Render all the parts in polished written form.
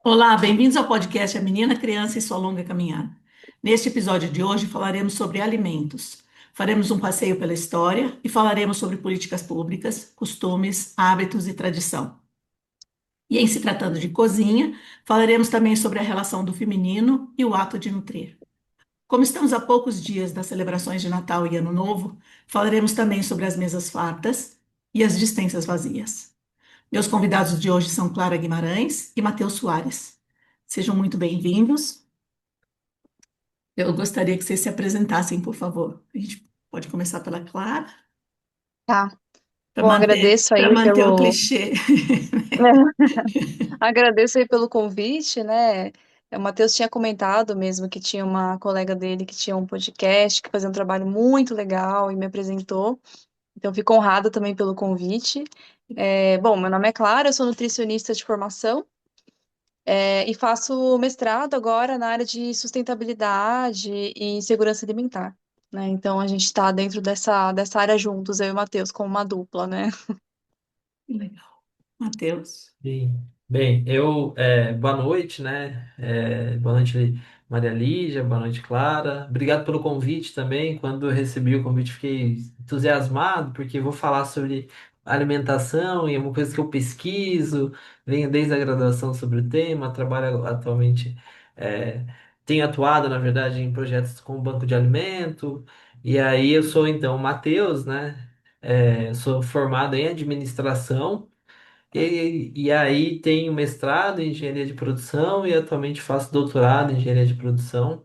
Olá, bem-vindos ao podcast A Menina, Criança e Sua Longa Caminhada. Neste episódio de hoje falaremos sobre alimentos. Faremos um passeio pela história e falaremos sobre políticas públicas, costumes, hábitos e tradição. E em se tratando de cozinha, falaremos também sobre a relação do feminino e o ato de nutrir. Como estamos a poucos dias das celebrações de Natal e Ano Novo, falaremos também sobre as mesas fartas e as despensas vazias. Meus convidados de hoje são Clara Guimarães e Matheus Soares. Sejam muito bem-vindos. Eu gostaria que vocês se apresentassem, por favor. A gente pode começar pela Clara, Tá. para Bom, manter, agradeço para aí manter o pelo clichê. agradeço aí pelo convite, né? O Matheus tinha comentado mesmo que tinha uma colega dele que tinha um podcast, que fazia um trabalho muito legal e me apresentou. Então, fico honrada também pelo convite. Bom, meu nome é Clara, eu sou nutricionista de formação, e faço mestrado agora na área de sustentabilidade e segurança alimentar, né? Então, a gente está dentro dessa área juntos, eu e o Matheus, como uma dupla, né? Legal. Matheus. Sim. Bem, boa noite, né? Boa noite, Maria Lígia, boa noite, Clara. Obrigado pelo convite também. Quando eu recebi o convite, fiquei entusiasmado, porque vou falar sobre alimentação e é uma coisa que eu pesquiso, venho desde a graduação sobre o tema, trabalho atualmente, é, tenho atuado, na verdade, em projetos com o Banco de Alimento, e aí eu sou, então, o Matheus, né? Sou formado em administração. E aí tenho mestrado em engenharia de produção e atualmente faço doutorado em engenharia de produção.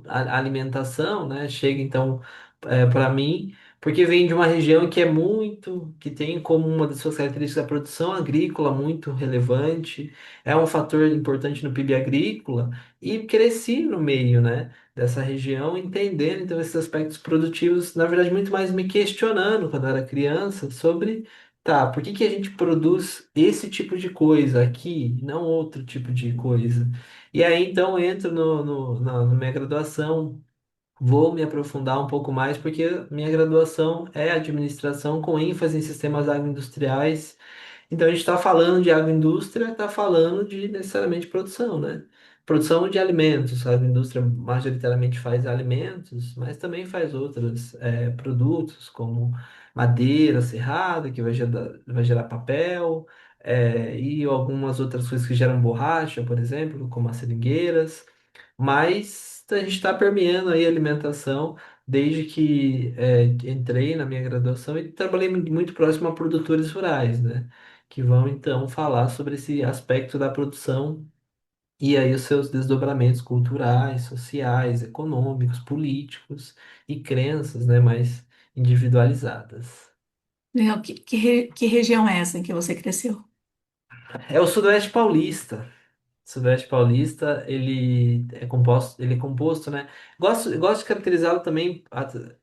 A alimentação, né, chega então para mim, porque vem de uma região que tem como uma das suas características a produção agrícola muito relevante, é um fator importante no PIB agrícola, e cresci no meio, né, dessa região, entendendo então esses aspectos produtivos, na verdade, muito mais me questionando quando eu era criança sobre. Tá, por que que a gente produz esse tipo de coisa aqui, não outro tipo de coisa? E aí, então, eu entro na minha graduação, vou me aprofundar um pouco mais, porque minha graduação é administração com ênfase em sistemas agroindustriais. Então, a gente está falando de agroindústria, está falando de necessariamente produção, né? Produção de alimentos. A agroindústria majoritariamente faz alimentos, mas também faz outros produtos, como madeira serrada, que vai gerar papel, e algumas outras coisas que geram borracha, por exemplo, como as seringueiras. Mas a gente está permeando aí a alimentação desde que entrei na minha graduação e trabalhei muito próximo a produtores rurais, né? Que vão então falar sobre esse aspecto da produção e aí os seus desdobramentos culturais, sociais, econômicos, políticos e crenças, né, mais individualizadas. Legal. Que região é essa em que você cresceu? É o Sudoeste Paulista. Sudoeste Paulista, ele é composto, né? Gosto de caracterizá-lo também,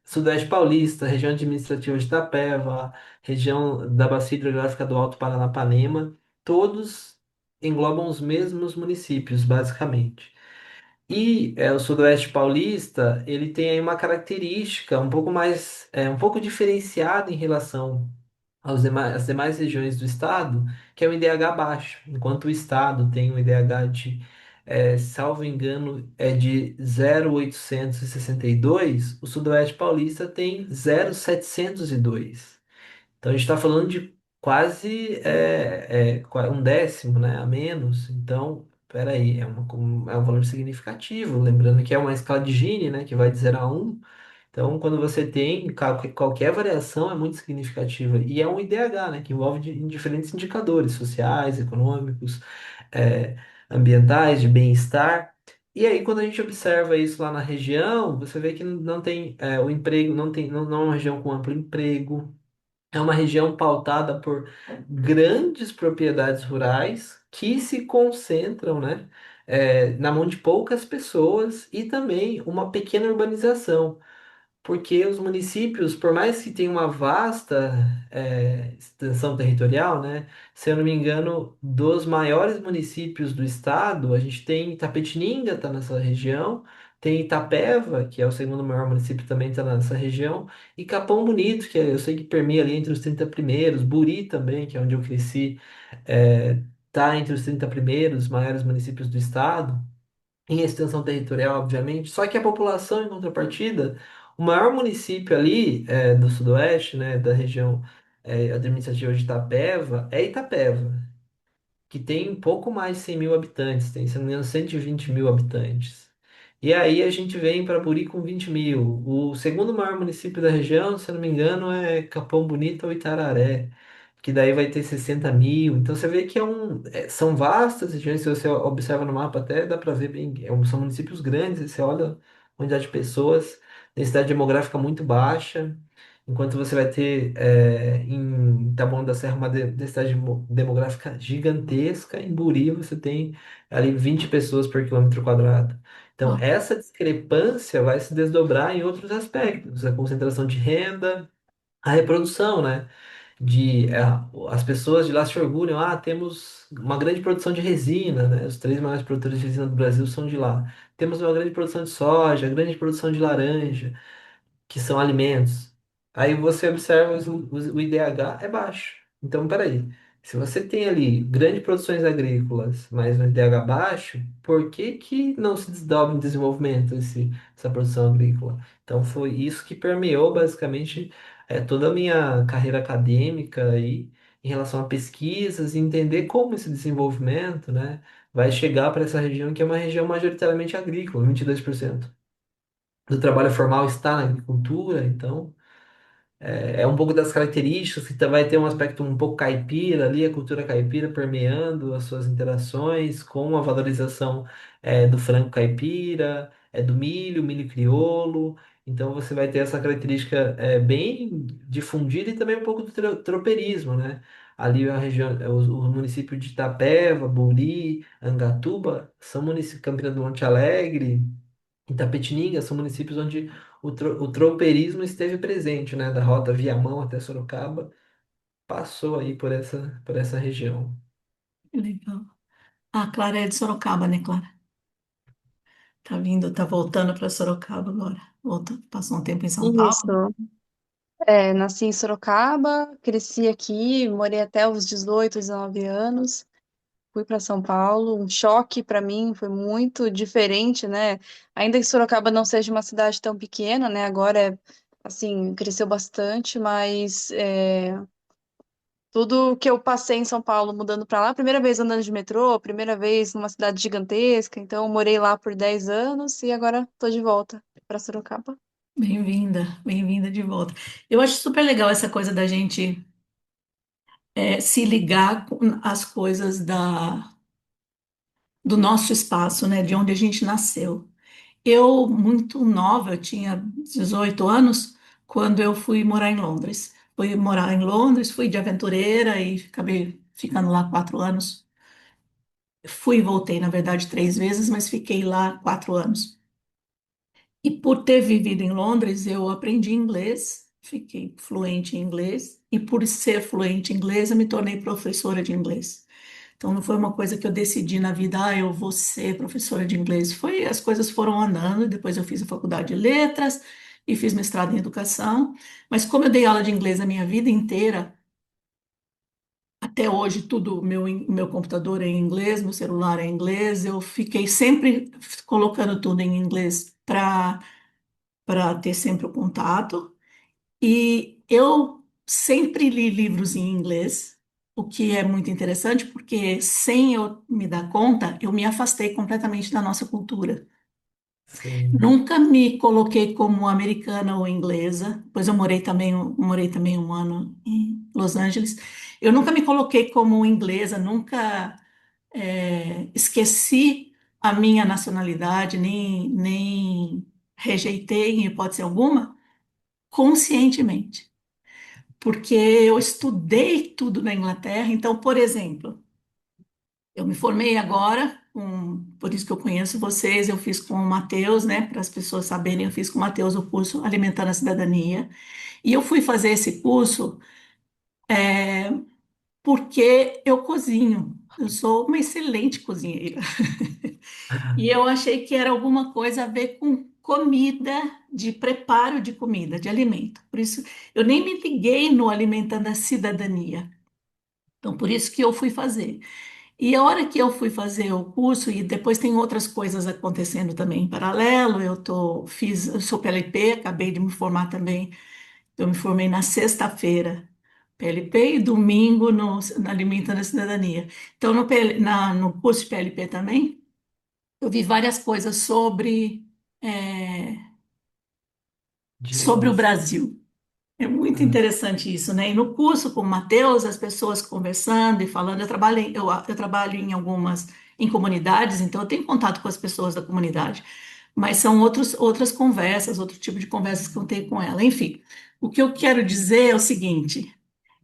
Sudoeste Paulista, região administrativa de Itapeva, região da Bacia Hidrográfica do Alto Paranapanema, todos englobam os mesmos municípios, basicamente. E o Sudoeste Paulista, ele tem aí uma característica um pouco mais, um pouco diferenciada em relação às demais regiões do estado, que é o IDH baixo. Enquanto o estado tem um IDH de, salvo engano, é de 0,862, o Sudoeste Paulista tem 0,702. Então a gente está falando de quase um décimo, né, a menos. Então, peraí, é um valor significativo. Lembrando que é uma escala de Gini, né, que vai de 0 a 1. Então, quando você tem qualquer variação é muito significativa. E é um IDH, né, que envolve em diferentes indicadores sociais, econômicos, é, ambientais, de bem-estar. E aí, quando a gente observa isso lá na região, você vê que não tem o emprego, não é uma região com amplo emprego. É uma região pautada por grandes propriedades rurais que se concentram, né, na mão de poucas pessoas e também uma pequena urbanização. Porque os municípios, por mais que tenham uma vasta extensão territorial, né? Se eu não me engano, dos maiores municípios do estado, a gente tem Itapetininga, está nessa região, tem Itapeva, que é o segundo maior município, também está nessa região, e Capão Bonito, eu sei que permeia ali entre os 30 primeiros, Buri também, que é onde eu cresci, está entre os 30 primeiros maiores municípios do estado, em extensão territorial, obviamente, só que a população, em contrapartida, o maior município ali do Sudoeste, né, da região administrativa de Itapeva, é Itapeva, que tem um pouco mais de 100 mil habitantes, tem, se não me engano, 120 mil habitantes. E aí a gente vem para Buri com 20 mil. O segundo maior município da região, se eu não me engano, é Capão Bonito ou Itararé, que daí vai ter 60 mil. Então você vê que são vastas regiões, se você observa no mapa até dá para ver bem, são municípios grandes, e você olha a quantidade de pessoas, densidade demográfica muito baixa. Enquanto você vai ter em Taboão da Serra uma densidade demográfica gigantesca, em Buri você tem ali 20 pessoas por quilômetro quadrado. Então, Ó, essa discrepância vai se desdobrar em outros aspectos, a concentração de renda, a reprodução, né? As pessoas de lá se orgulham, temos uma grande produção de resina, né? Os três maiores produtores de resina do Brasil são de lá. Temos uma grande produção de soja, grande produção de laranja, que são alimentos. Aí você observa o IDH é baixo. Então, peraí. Se você tem ali grandes produções agrícolas, mas um IDH baixo, por que que não se desdobra em desenvolvimento essa produção agrícola? Então, foi isso que permeou basicamente toda a minha carreira acadêmica aí, em relação a pesquisas e entender como esse desenvolvimento, né, vai chegar para essa região que é uma região majoritariamente agrícola, 22% do trabalho formal está na agricultura, então é um pouco das características que vai ter um aspecto um pouco caipira ali, a cultura caipira permeando as suas interações com a valorização do frango caipira, do milho crioulo. Então você vai ter essa característica bem difundida e também um pouco do tropeirismo, né? Ali a região, o município de Itapeva, Buri, Angatuba, são municípios, Campina do Monte Alegre, Itapetininga são municípios onde o tropeirismo esteve presente, né? Da rota Viamão até Sorocaba, passou aí por essa região. que legal. A Clara é de Sorocaba, né, Clara? Tá vindo, tá voltando para Sorocaba agora. Voltou, passou um tempo em São Paulo. Isso. Nasci em Sorocaba, cresci aqui, morei até os 18, 19 anos. Fui para São Paulo, um choque para mim, foi muito diferente, né? Ainda que Sorocaba não seja uma cidade tão pequena, né? Agora assim, cresceu bastante, mas tudo que eu passei em São Paulo mudando para lá, primeira vez andando de metrô, primeira vez numa cidade gigantesca, então morei lá por 10 anos e agora tô de volta para Sorocaba. Bem-vinda de volta. Eu acho super legal essa coisa da gente se ligar com as coisas do nosso espaço, né, de onde a gente nasceu. Eu, muito nova, eu tinha 18 anos, quando eu fui morar em Londres. Fui morar em Londres, fui de aventureira e acabei ficando lá 4 anos. Fui e voltei, na verdade, 3 vezes, mas fiquei lá 4 anos. E por ter vivido em Londres, eu aprendi inglês, fiquei fluente em inglês, e por ser fluente em inglês, eu me tornei professora de inglês. Então, não foi uma coisa que eu decidi na vida, eu vou ser professora de inglês. As coisas foram andando, e depois eu fiz a faculdade de letras e fiz mestrado em educação. Mas como eu dei aula de inglês a minha vida inteira, até hoje tudo, meu computador é em inglês, meu celular é em inglês, eu fiquei sempre colocando tudo em inglês para ter sempre o contato. E eu sempre li livros em inglês, o que é muito interessante, porque sem eu me dar conta, eu me afastei completamente da nossa cultura. Sim. Nunca me coloquei como americana ou inglesa, pois eu morei também um ano em Los Angeles. Eu nunca me coloquei como inglesa, nunca esqueci a minha nacionalidade, nem rejeitei em hipótese alguma, conscientemente, porque eu estudei tudo na Inglaterra. Então, por exemplo, eu me formei agora, por isso que eu conheço vocês, eu fiz com o Matheus, né? Para as pessoas saberem, eu fiz com o Matheus o curso Alimentando a Cidadania. E eu fui fazer esse curso porque eu cozinho. Eu sou uma excelente cozinheira. E eu achei que era alguma coisa a ver com comida, de preparo de comida, de alimento. Por isso, eu nem me liguei no Alimentando a Cidadania. Então, por isso que eu fui fazer. E a hora que eu fui fazer o curso, e depois tem outras coisas acontecendo também em paralelo, eu sou PLP, acabei de me formar também, eu me formei na sexta-feira, PLP, e domingo na Alimentando a Cidadania. Então, no curso de PLP também, eu vi várias coisas é, sobre o Direitos. Brasil. É muito Ah, interessante isso, né? E no curso com o Matheus, as pessoas conversando e falando, eu trabalho em em comunidades, então eu tenho contato com as pessoas da comunidade, mas são outras conversas, outro tipo de conversas que eu tenho com ela. Enfim, o que eu quero dizer é o seguinte: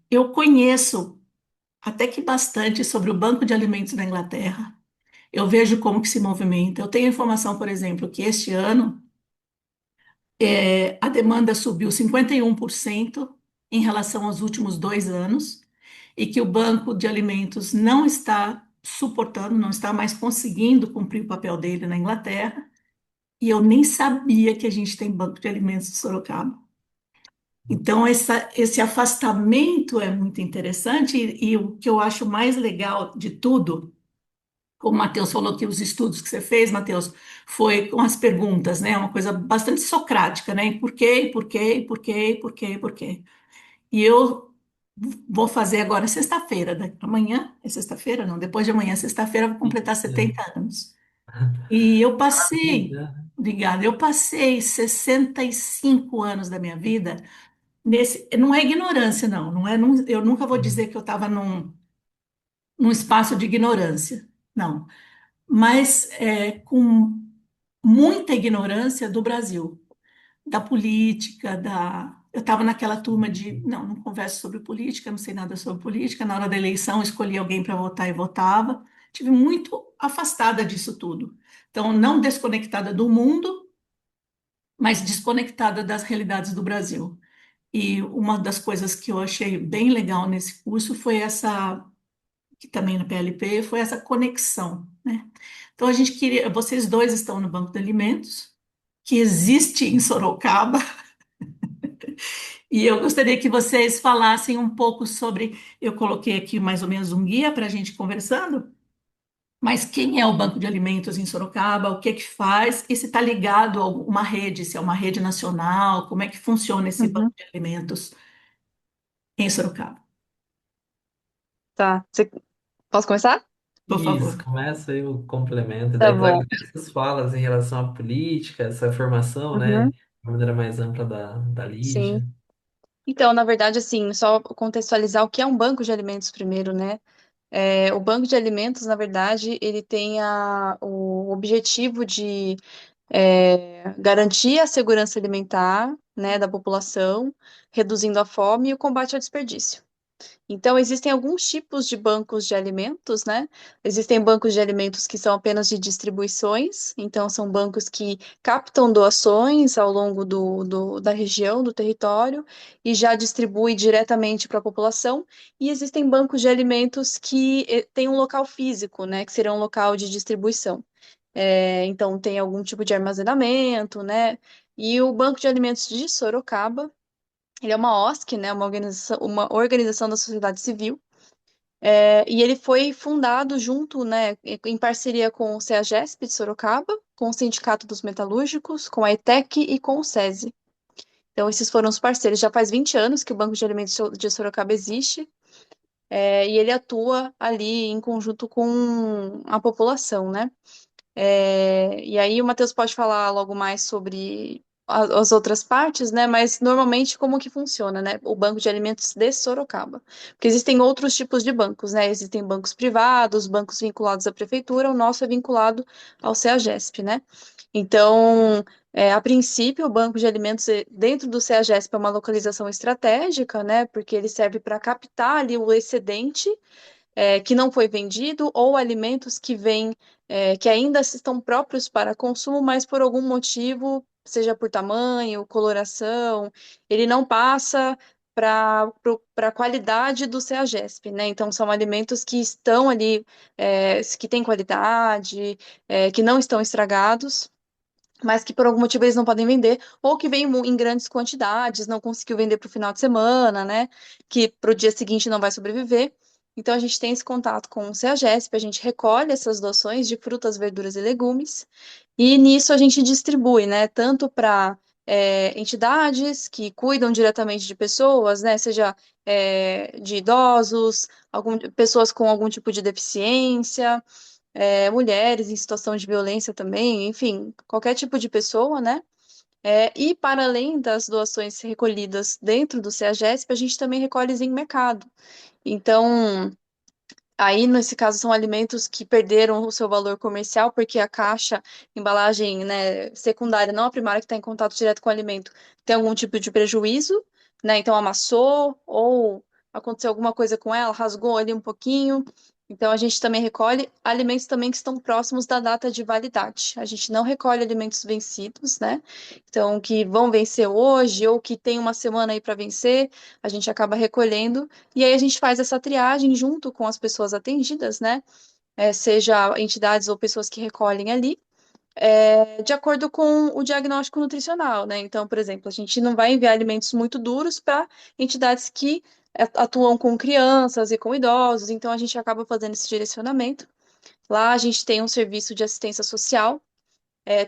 eu conheço até que bastante sobre o Banco de Alimentos da Inglaterra. Eu vejo como que se movimenta. Eu tenho informação, por exemplo, que este ano a demanda subiu 51% em relação aos últimos 2 anos e que o Banco de Alimentos não está suportando, não está mais conseguindo cumprir o papel dele na Inglaterra. E eu nem sabia que a gente tem Banco de Alimentos de Sorocaba. Então, esse afastamento é muito interessante e o que eu acho mais legal de tudo, como o Matheus falou que os estudos que você fez, Matheus, foi com as perguntas, né? Uma coisa bastante socrática, né? E por quê, e por quê, e por quê, e por quê, e por quê? E eu vou fazer agora sexta-feira, amanhã é sexta-feira, não, depois de amanhã, sexta-feira, eu vou sim, completar é. 70 anos. E eu passei, Vida. obrigada, eu passei 65 anos da minha vida não é ignorância, eu nunca vou dizer que eu estava num espaço de ignorância, não, mas com muita ignorância do Brasil, da política, eu estava naquela turma de, não converso sobre política, não sei nada sobre política, na hora da eleição escolhi alguém para votar e votava, tive muito afastada disso tudo. Então, não desconectada do mundo, mas desconectada das realidades do Brasil. E uma das coisas que eu achei bem legal nesse curso foi que também no PLP, foi essa conexão, né? Então a gente queria, vocês dois estão no Banco de Alimentos, que existe em Sorocaba, e eu gostaria que vocês falassem um pouco sobre, eu coloquei aqui mais ou menos um guia para a gente conversando, mas quem é o Banco de Alimentos em Sorocaba, o que é que faz, e se está ligado a uma rede, se é uma rede nacional, como é que funciona esse Banco Uhum. de Alimentos em Sorocaba? Tá. Posso começar? Por Isso, favor. começa aí o complemento. Tá Daí bom. trago essas falas em relação à política, essa formação, né, Uhum. de uma maneira mais ampla da Sim. Lígia. Então, na verdade, assim, só contextualizar o que é um banco de alimentos primeiro, né? O banco de alimentos, na verdade, ele tem o objetivo de garantir a segurança alimentar, né, da população, reduzindo a fome e o combate ao desperdício. Então, existem alguns tipos de bancos de alimentos, né? Existem bancos de alimentos que são apenas de distribuições, então, são bancos que captam doações ao longo da região, do território, e já distribui diretamente para a população. E existem bancos de alimentos que têm um local físico, né? Que será um local de distribuição. Então, tem algum tipo de armazenamento, né? E o Banco de Alimentos de Sorocaba, ele é uma OSC, né, uma organização da sociedade civil, e ele foi fundado junto, né, em parceria com o CEAGESP de Sorocaba, com o Sindicato dos Metalúrgicos, com a ETEC e com o SESI. Então, esses foram os parceiros. Já faz 20 anos que o Banco de Alimentos de Sorocaba existe, e ele atua ali em conjunto com a população, né? E aí o Matheus pode falar logo mais sobre as outras partes, né? Mas normalmente como que funciona, né? O banco de alimentos de Sorocaba. Porque existem outros tipos de bancos, né? Existem bancos privados, bancos vinculados à prefeitura, o nosso é vinculado ao CEAGESP, né? Então, a princípio, o banco de alimentos dentro do CEAGESP é uma localização estratégica, né? Porque ele serve para captar ali o excedente que não foi vendido ou alimentos que vêm, que ainda estão próprios para consumo, mas por algum motivo, seja por tamanho, coloração, ele não passa para a qualidade do CEAGESP, né? Então, são alimentos que estão ali, que têm qualidade, que não estão estragados, mas que por algum motivo eles não podem vender, ou que vem em grandes quantidades, não conseguiu vender para o final de semana, né? Que para o dia seguinte não vai sobreviver. Então, a gente tem esse contato com o CEAGESP, a gente recolhe essas doações de frutas, verduras e legumes, e nisso a gente distribui, né, tanto para entidades que cuidam diretamente de pessoas, né, seja de idosos, pessoas com algum tipo de deficiência, mulheres em situação de violência também, enfim, qualquer tipo de pessoa, né? E para além das doações recolhidas dentro do CEAGESP, a gente também recolhe em mercado. Então, aí, nesse caso, são alimentos que perderam o seu valor comercial, porque a caixa, embalagem, né, secundária, não a primária, que está em contato direto com o alimento, tem algum tipo de prejuízo, né? Então, amassou ou aconteceu alguma coisa com ela, rasgou ali um pouquinho. Então, a gente também recolhe alimentos também que estão próximos da data de validade. A gente não recolhe alimentos vencidos, né? Então, que vão vencer hoje ou que tem uma semana aí para vencer, a gente acaba recolhendo e aí a gente faz essa triagem junto com as pessoas atendidas, né? Seja entidades ou pessoas que recolhem ali, de acordo com o diagnóstico nutricional, né? Então, por exemplo, a gente não vai enviar alimentos muito duros para entidades que atuam com crianças e com idosos, então a gente acaba fazendo esse direcionamento. Lá a gente tem um serviço de assistência social,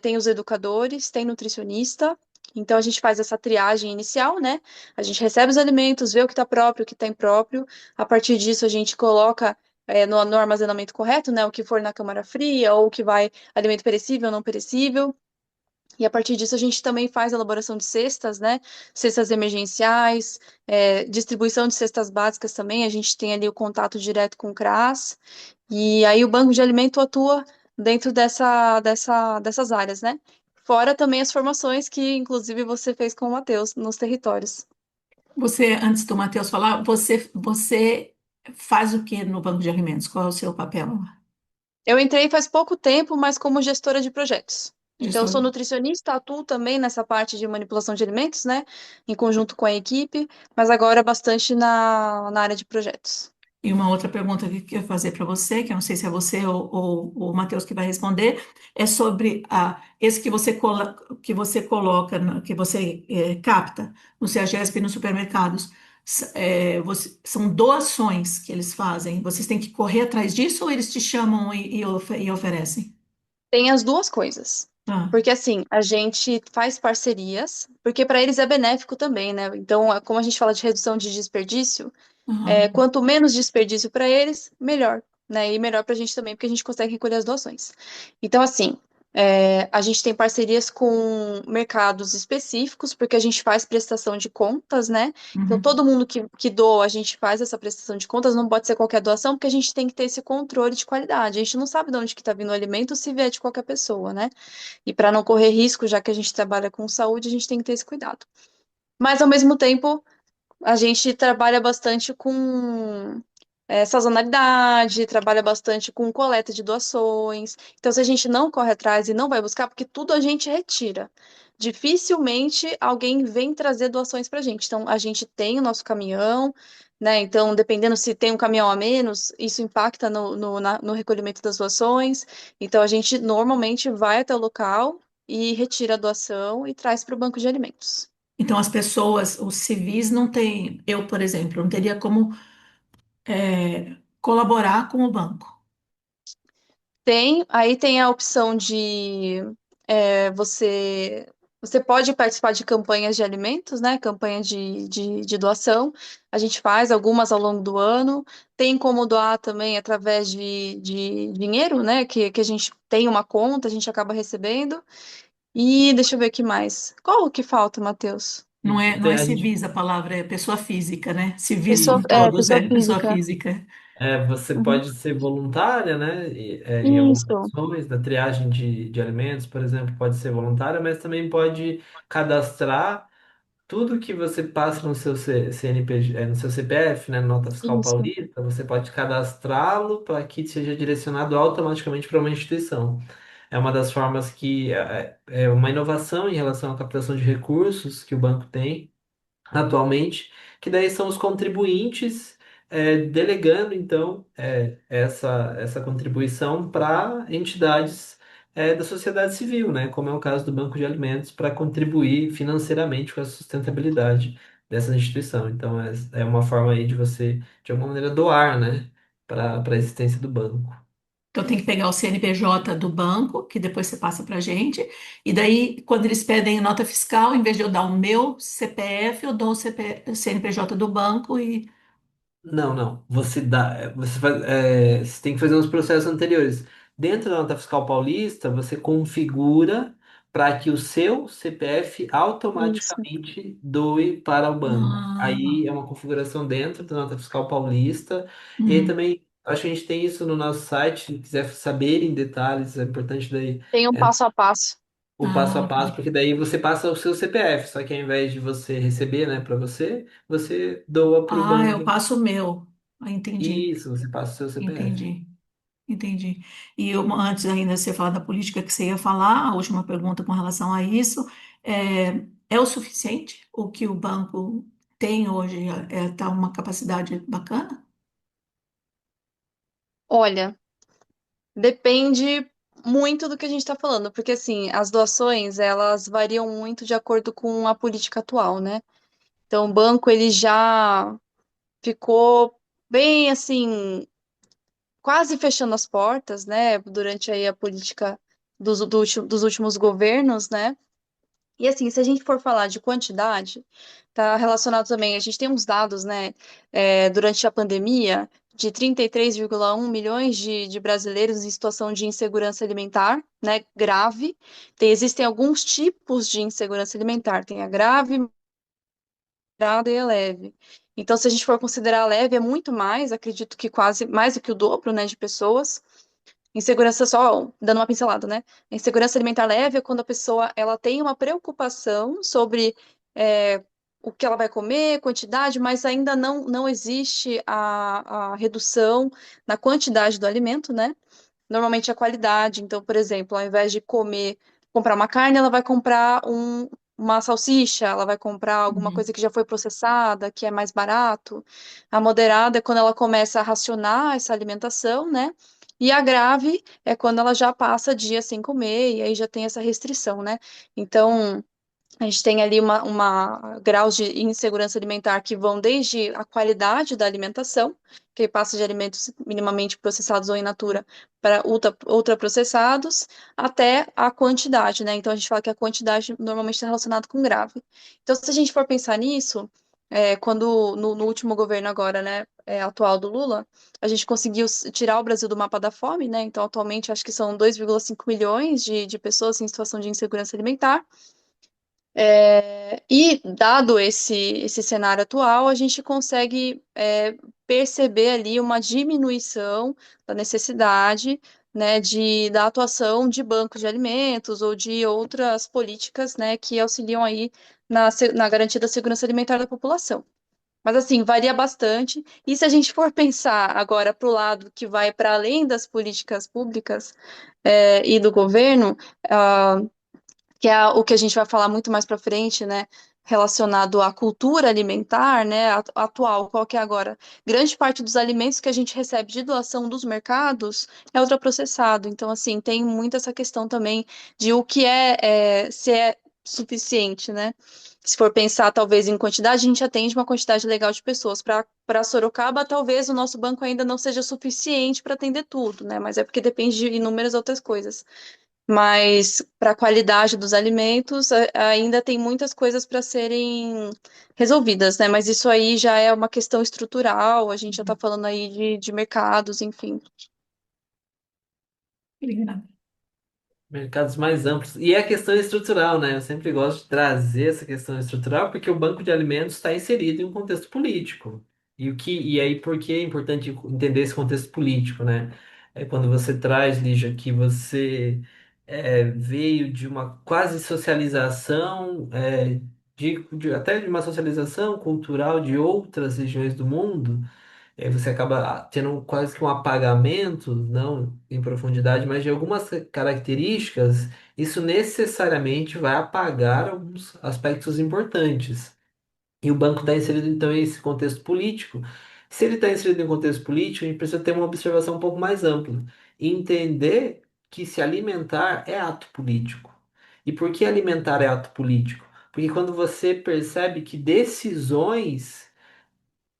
tem os educadores, tem nutricionista. Então a gente faz essa triagem inicial, né? A gente recebe os alimentos, vê o que está próprio, o que está impróprio. A partir disso a gente coloca no armazenamento correto, né? O que for na câmara fria ou o que vai alimento perecível, não perecível. E a partir disso a gente também faz a elaboração de cestas, né? Cestas emergenciais, distribuição de cestas básicas também. A gente tem ali o contato direto com o CRAS. E aí o banco de alimento atua dentro dessas áreas, né? Fora também as formações que, inclusive, você fez com o Matheus nos territórios. Você, antes do Matheus falar, você faz o que no banco de alimentos? Qual é o seu papel lá? Eu entrei faz pouco tempo, mas como gestora de projetos. Então, eu Gestor. sou nutricionista, atuo também nessa parte de manipulação de alimentos, né? Em conjunto com a equipe, mas agora bastante na área de projetos. E uma outra pergunta que eu ia fazer para você, que eu não sei se é você ou o Matheus que vai responder, é sobre esse que você coloca, que você capta no CEAGESP e nos supermercados. São doações que eles fazem. Vocês têm que correr atrás disso ou eles te chamam e oferecem? Tem as duas coisas. Ah, Porque assim, a gente faz parcerias, porque para eles é benéfico também, né? Então, como a gente fala de redução de desperdício, aham. quanto menos desperdício para eles, melhor, né? E melhor para a gente também, porque a gente consegue recolher as doações. Então, assim, a gente tem parcerias com mercados específicos, porque a gente faz prestação de contas, né? Então, Uhum. todo mundo que doa, a gente faz essa prestação de contas, não pode ser qualquer doação, porque a gente tem que ter esse controle de qualidade. A gente não sabe de onde que está vindo o alimento se vier de qualquer pessoa, né? E para não correr risco, já que a gente trabalha com saúde, a gente tem que ter esse cuidado. Mas, ao mesmo tempo, a gente trabalha bastante com sazonalidade, trabalha bastante com coleta de doações. Então, se a gente não corre atrás e não vai buscar, porque tudo a gente retira. Dificilmente alguém vem trazer doações para a gente. Então, a gente tem o nosso caminhão, né? Então, dependendo se tem um caminhão a menos, isso impacta no recolhimento das doações. Então, a gente normalmente vai até o local e retira a doação e traz para o banco de alimentos. Então, as pessoas, os civis, não têm, eu, por exemplo, não teria como colaborar com o banco. Aí tem a opção de você pode participar de campanhas de alimentos, né? Campanha de doação. A gente faz algumas ao longo do ano. Tem como doar também através de dinheiro, né? Que a gente tem uma conta, a gente acaba recebendo. E deixa eu ver o que mais. Qual o que falta, Matheus? Não é A gente civis a palavra, é pessoa física, né? Civis são todos, Pessoa é pessoa física. física. Você Uhum. pode ser voluntária, né? Em algumas Isso, ações, da triagem de alimentos, por exemplo, pode ser voluntária, mas também pode cadastrar tudo que você passa no seu CNPJ, no seu CPF, né, Nota Fiscal isso. Paulista, você pode cadastrá-lo para que seja direcionado automaticamente para uma instituição. É uma das formas que é uma inovação em relação à captação de recursos que o banco tem atualmente, que daí são os contribuintes delegando então essa contribuição para entidades da sociedade civil, né, como é o caso do Banco de Alimentos, para contribuir financeiramente com a sustentabilidade dessa instituição. Então é uma forma aí de você, de alguma maneira, doar, né? para a existência do banco. Então tem que pegar o CNPJ do banco, que depois você passa para a gente, e daí, quando eles pedem nota fiscal, em vez de eu dar o meu CPF, eu dou o CNPJ do banco e. Não, não. Você tem que fazer uns processos anteriores. Dentro da nota fiscal paulista, você configura para que o seu CPF Isso. automaticamente doe para o banco. Ah, Aí é uma configuração dentro da nota fiscal paulista. E aí hum. também, acho que a gente tem isso no nosso site. Se quiser saber em detalhes, é importante daí Tem um é, passo a passo. o passo a Ah, passo, porque daí você passa o seu CPF. Só que ao invés de você receber, né, para você, você doa para o ah, banco. eu passo o meu. Ah, entendi, Isso, você passa o seu CPF. entendi, entendi. E antes ainda de você falar da política que você ia falar, a última pergunta com relação a isso, é o suficiente? O que o banco tem hoje tá uma capacidade bacana? Olha, depende muito do que a gente está falando, porque assim, as doações, elas variam muito de acordo com a política atual, né? Então, o banco, ele já ficou bem, assim, quase fechando as portas, né, durante aí a política dos últimos governos, né? E assim, se a gente for falar de quantidade, tá relacionado também, a gente tem uns dados, né, durante a pandemia, de 33,1 milhões de brasileiros em situação de insegurança alimentar, né, grave. Existem alguns tipos de insegurança alimentar, tem a grave, moderada e a leve. Então, se a gente for considerar a leve, é muito mais, acredito que quase mais do que o dobro, né, de pessoas. Insegurança, só dando uma pincelada, né? Insegurança alimentar leve é quando a pessoa ela tem uma preocupação sobre o que ela vai comer, quantidade, mas ainda não existe a redução na quantidade do alimento, né? Normalmente a qualidade. Então, por exemplo, ao invés de comprar uma carne, ela vai comprar uma salsicha, ela vai comprar alguma Uhum. coisa que já foi processada, que é mais barato. A moderada é quando ela começa a racionar essa alimentação, né? E a grave é quando ela já passa dias sem comer, e aí já tem essa restrição, né? Então, a gente tem ali uma graus de insegurança alimentar que vão desde a qualidade da alimentação, que passa de alimentos minimamente processados ou in natura para ultraprocessados, até a quantidade, né? Então a gente fala que a quantidade normalmente está relacionada com grave. Então, se a gente for pensar nisso, quando no último governo agora, né, atual do Lula, a gente conseguiu tirar o Brasil do mapa da fome, né? Então, atualmente, acho que são 2,5 milhões de pessoas em situação de insegurança alimentar. E, dado esse cenário atual, a gente consegue perceber ali uma diminuição da necessidade, né, da atuação de bancos de alimentos ou de outras políticas, né, que auxiliam aí na garantia da segurança alimentar da população. Mas, assim, varia bastante. E se a gente for pensar agora para o lado que vai para além das políticas públicas, e do governo, ah, que é o que a gente vai falar muito mais para frente, né, relacionado à cultura alimentar, né, atual, qual que é agora? Grande parte dos alimentos que a gente recebe de doação dos mercados é ultraprocessado. Então, assim, tem muito essa questão também de o que se é suficiente, né? Se for pensar, talvez, em quantidade, a gente atende uma quantidade legal de pessoas. Para Sorocaba, talvez o nosso banco ainda não seja suficiente para atender tudo, né? Mas é porque depende de inúmeras outras coisas. Mas para a qualidade dos alimentos, ainda tem muitas coisas para serem resolvidas, né? Mas isso aí já é uma questão estrutural, a gente já está falando aí de mercados, enfim. Obrigada. Mercados mais amplos. E é a questão estrutural, né? Eu sempre gosto de trazer essa questão estrutural porque o banco de alimentos está inserido em um contexto político. E aí, por que é importante entender esse contexto político, né? É quando você traz, Lígia, que você veio de uma quase socialização, até de uma socialização cultural de outras regiões do mundo. E aí você acaba tendo quase que um apagamento, não em profundidade, mas de algumas características, isso necessariamente vai apagar alguns aspectos importantes. E o banco está inserido então em esse contexto político. Se ele está inserido em contexto político, a gente precisa ter uma observação um pouco mais ampla e entender que se alimentar é ato político. E por que alimentar é ato político? Porque quando você percebe que decisões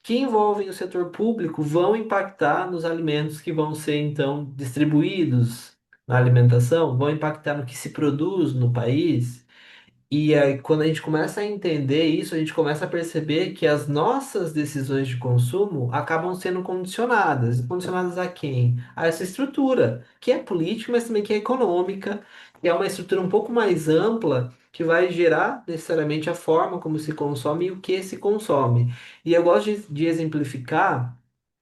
que envolvem o setor público vão impactar nos alimentos que vão ser então distribuídos na alimentação, vão impactar no que se produz no país. E aí, quando a gente começa a entender isso, a gente começa a perceber que as nossas decisões de consumo acabam sendo condicionadas. Condicionadas a quem? A essa estrutura, que é política, mas também que é econômica, que é uma estrutura um pouco mais ampla, que vai gerar necessariamente a forma como se consome e o que se consome. E eu gosto de exemplificar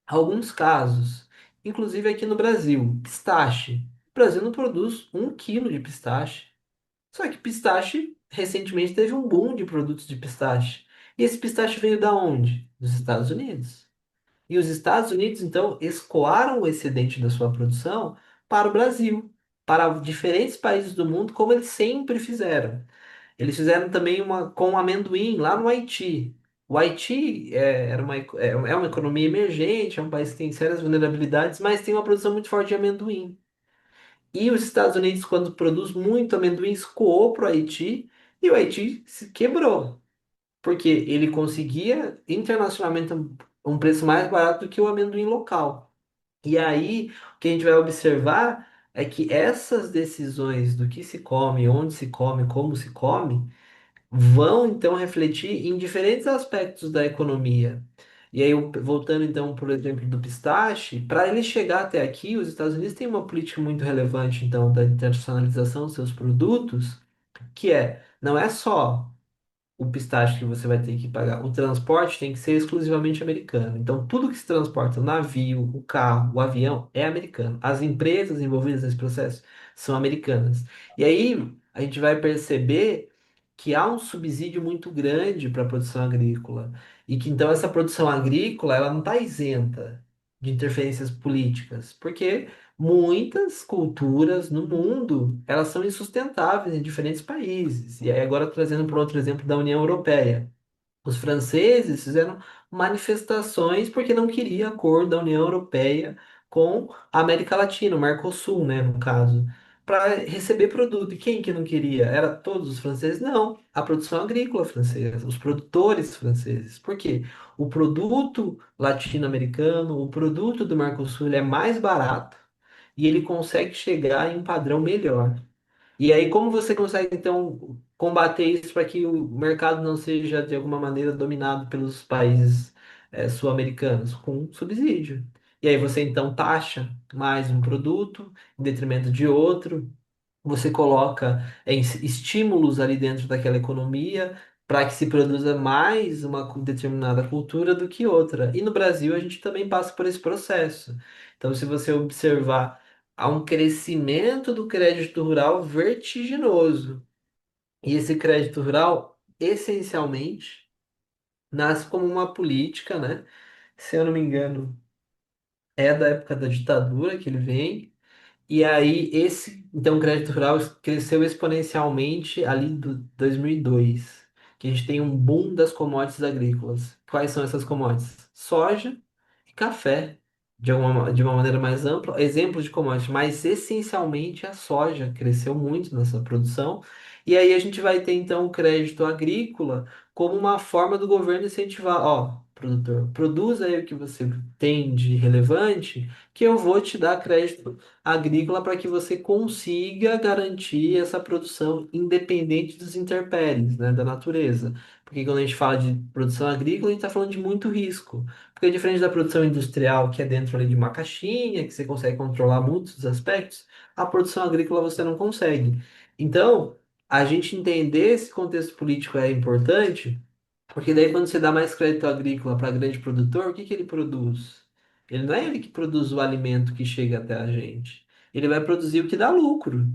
alguns casos, inclusive aqui no Brasil. Pistache. O Brasil não produz 1 quilo de pistache. Só que pistache recentemente teve um boom de produtos de pistache. E esse pistache veio da onde? Dos Estados Unidos. E os Estados Unidos, então, escoaram o excedente da sua produção para o Brasil, para diferentes países do mundo, como eles sempre fizeram. Eles fizeram também uma com amendoim lá no Haiti. O Haiti é uma economia emergente, é um país que tem sérias vulnerabilidades, mas tem uma produção muito forte de amendoim. E os Estados Unidos, quando produz muito amendoim, escoou para o Haiti e o Haiti se quebrou, porque ele conseguia internacionalmente um preço mais barato do que o amendoim local. E aí, o que a gente vai observar é que essas decisões do que se come, onde se come, como se come, vão então refletir em diferentes aspectos da economia. E aí, voltando então, por exemplo, do pistache, para ele chegar até aqui, os Estados Unidos têm uma política muito relevante então da internacionalização dos seus produtos, que não é só o pistache que você vai ter que pagar. O transporte tem que ser exclusivamente americano. Então, tudo que se transporta, o navio, o carro, o avião, é americano. As empresas envolvidas nesse processo são americanas. E aí, a gente vai perceber que há um subsídio muito grande para a produção agrícola. E que então essa produção agrícola, ela não está isenta de interferências políticas, porque muitas culturas no mundo, elas são insustentáveis em diferentes países. E aí agora trazendo para outro exemplo da União Europeia. Os franceses fizeram manifestações porque não queria acordo da União Europeia com a América Latina, o Mercosul, né, no caso, para receber produto. E quem que não queria? Era todos os franceses? Não, a produção agrícola francesa, os produtores franceses. Por quê? O produto latino-americano, o produto do Mercosul, ele é mais barato e ele consegue chegar em um padrão melhor. E aí, como você consegue, então, combater isso para que o mercado não seja, de alguma maneira, dominado pelos países, sul-americanos? Com subsídio. E aí você, então, taxa mais um produto em detrimento de outro, você coloca estímulos ali dentro daquela economia para que se produza mais uma determinada cultura do que outra. E no Brasil a gente também passa por esse processo. Então, se você observar, há um crescimento do crédito rural vertiginoso. E esse crédito rural, essencialmente, nasce como uma política, né? Se eu não me engano, é da época da ditadura que ele vem. E aí, então, o crédito rural cresceu exponencialmente ali do 2002, que a gente tem um boom das commodities agrícolas. Quais são essas commodities? Soja e café, de uma maneira mais ampla. Exemplos de commodities, mas essencialmente a soja cresceu muito nessa produção. E aí a gente vai ter, então, o crédito agrícola como uma forma do governo incentivar, ó, produtor, produza aí o que você tem de relevante, que eu vou te dar crédito agrícola para que você consiga garantir essa produção independente dos intempéries, né, da natureza. Porque quando a gente fala de produção agrícola, a gente está falando de muito risco. Porque diferente da produção industrial, que é dentro ali de uma caixinha, que você consegue controlar muitos dos aspectos, a produção agrícola você não consegue. Então, a gente entender esse contexto político é importante, porque daí quando você dá mais crédito agrícola para grande produtor, o que que ele produz? Ele não é ele que produz o alimento que chega até a gente. Ele vai produzir o que dá lucro.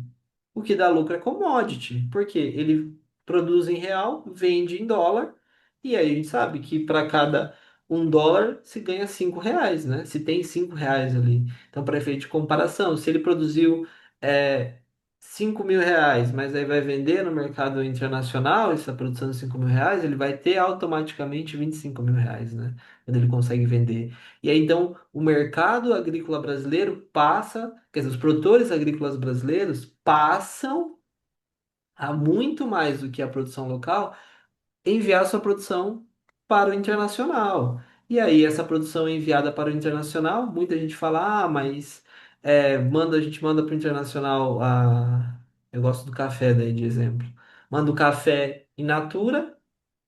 O que dá lucro é commodity, porque ele produz em real, vende em dólar, e aí a gente sabe que para cada US$ 1 se ganha R$ 5, né? Se tem R$ 5 ali. Então, para efeito de comparação, se ele produziu é, R$ 5.000, mas aí vai vender no mercado internacional, essa produção de R$ 5.000, ele vai ter automaticamente R$ 25.000, né? Quando ele consegue vender. E aí, então, o mercado agrícola brasileiro passa, quer dizer, os produtores agrícolas brasileiros passam a muito mais do que a produção local enviar sua produção para o internacional. E aí essa produção é enviada para o internacional. Muita gente fala, ah, mas a gente manda para o internacional eu gosto do café daí de exemplo. Manda o café in natura,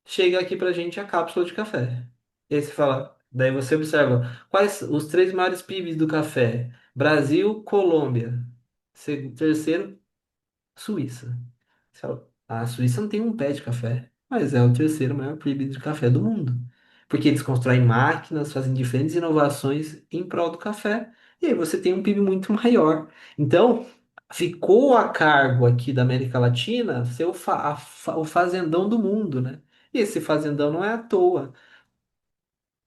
chega aqui pra gente a cápsula de café. E aí você fala, daí você observa quais os três maiores PIBs do café: Brasil, Colômbia, terceiro, Suíça. Você fala, a Suíça não tem um pé de café, mas é o terceiro maior PIB de café do mundo. Porque eles constroem máquinas, fazem diferentes inovações em prol do café, e aí você tem um PIB muito maior. Então, ficou a cargo aqui da América Latina ser o fazendão do mundo, né? E esse fazendão não é à toa.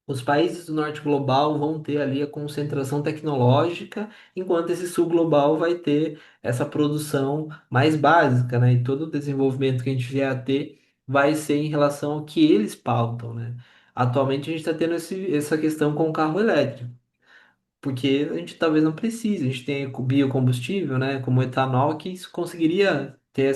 Os países do norte global vão ter ali a concentração tecnológica, enquanto esse sul global vai ter essa produção mais básica, né? E todo o desenvolvimento que a gente vier a ter vai ser em relação ao que eles pautam, né? Atualmente a gente está tendo essa questão com o carro elétrico porque a gente talvez não precise. A gente tem biocombustível, né, como o etanol, que isso conseguiria ter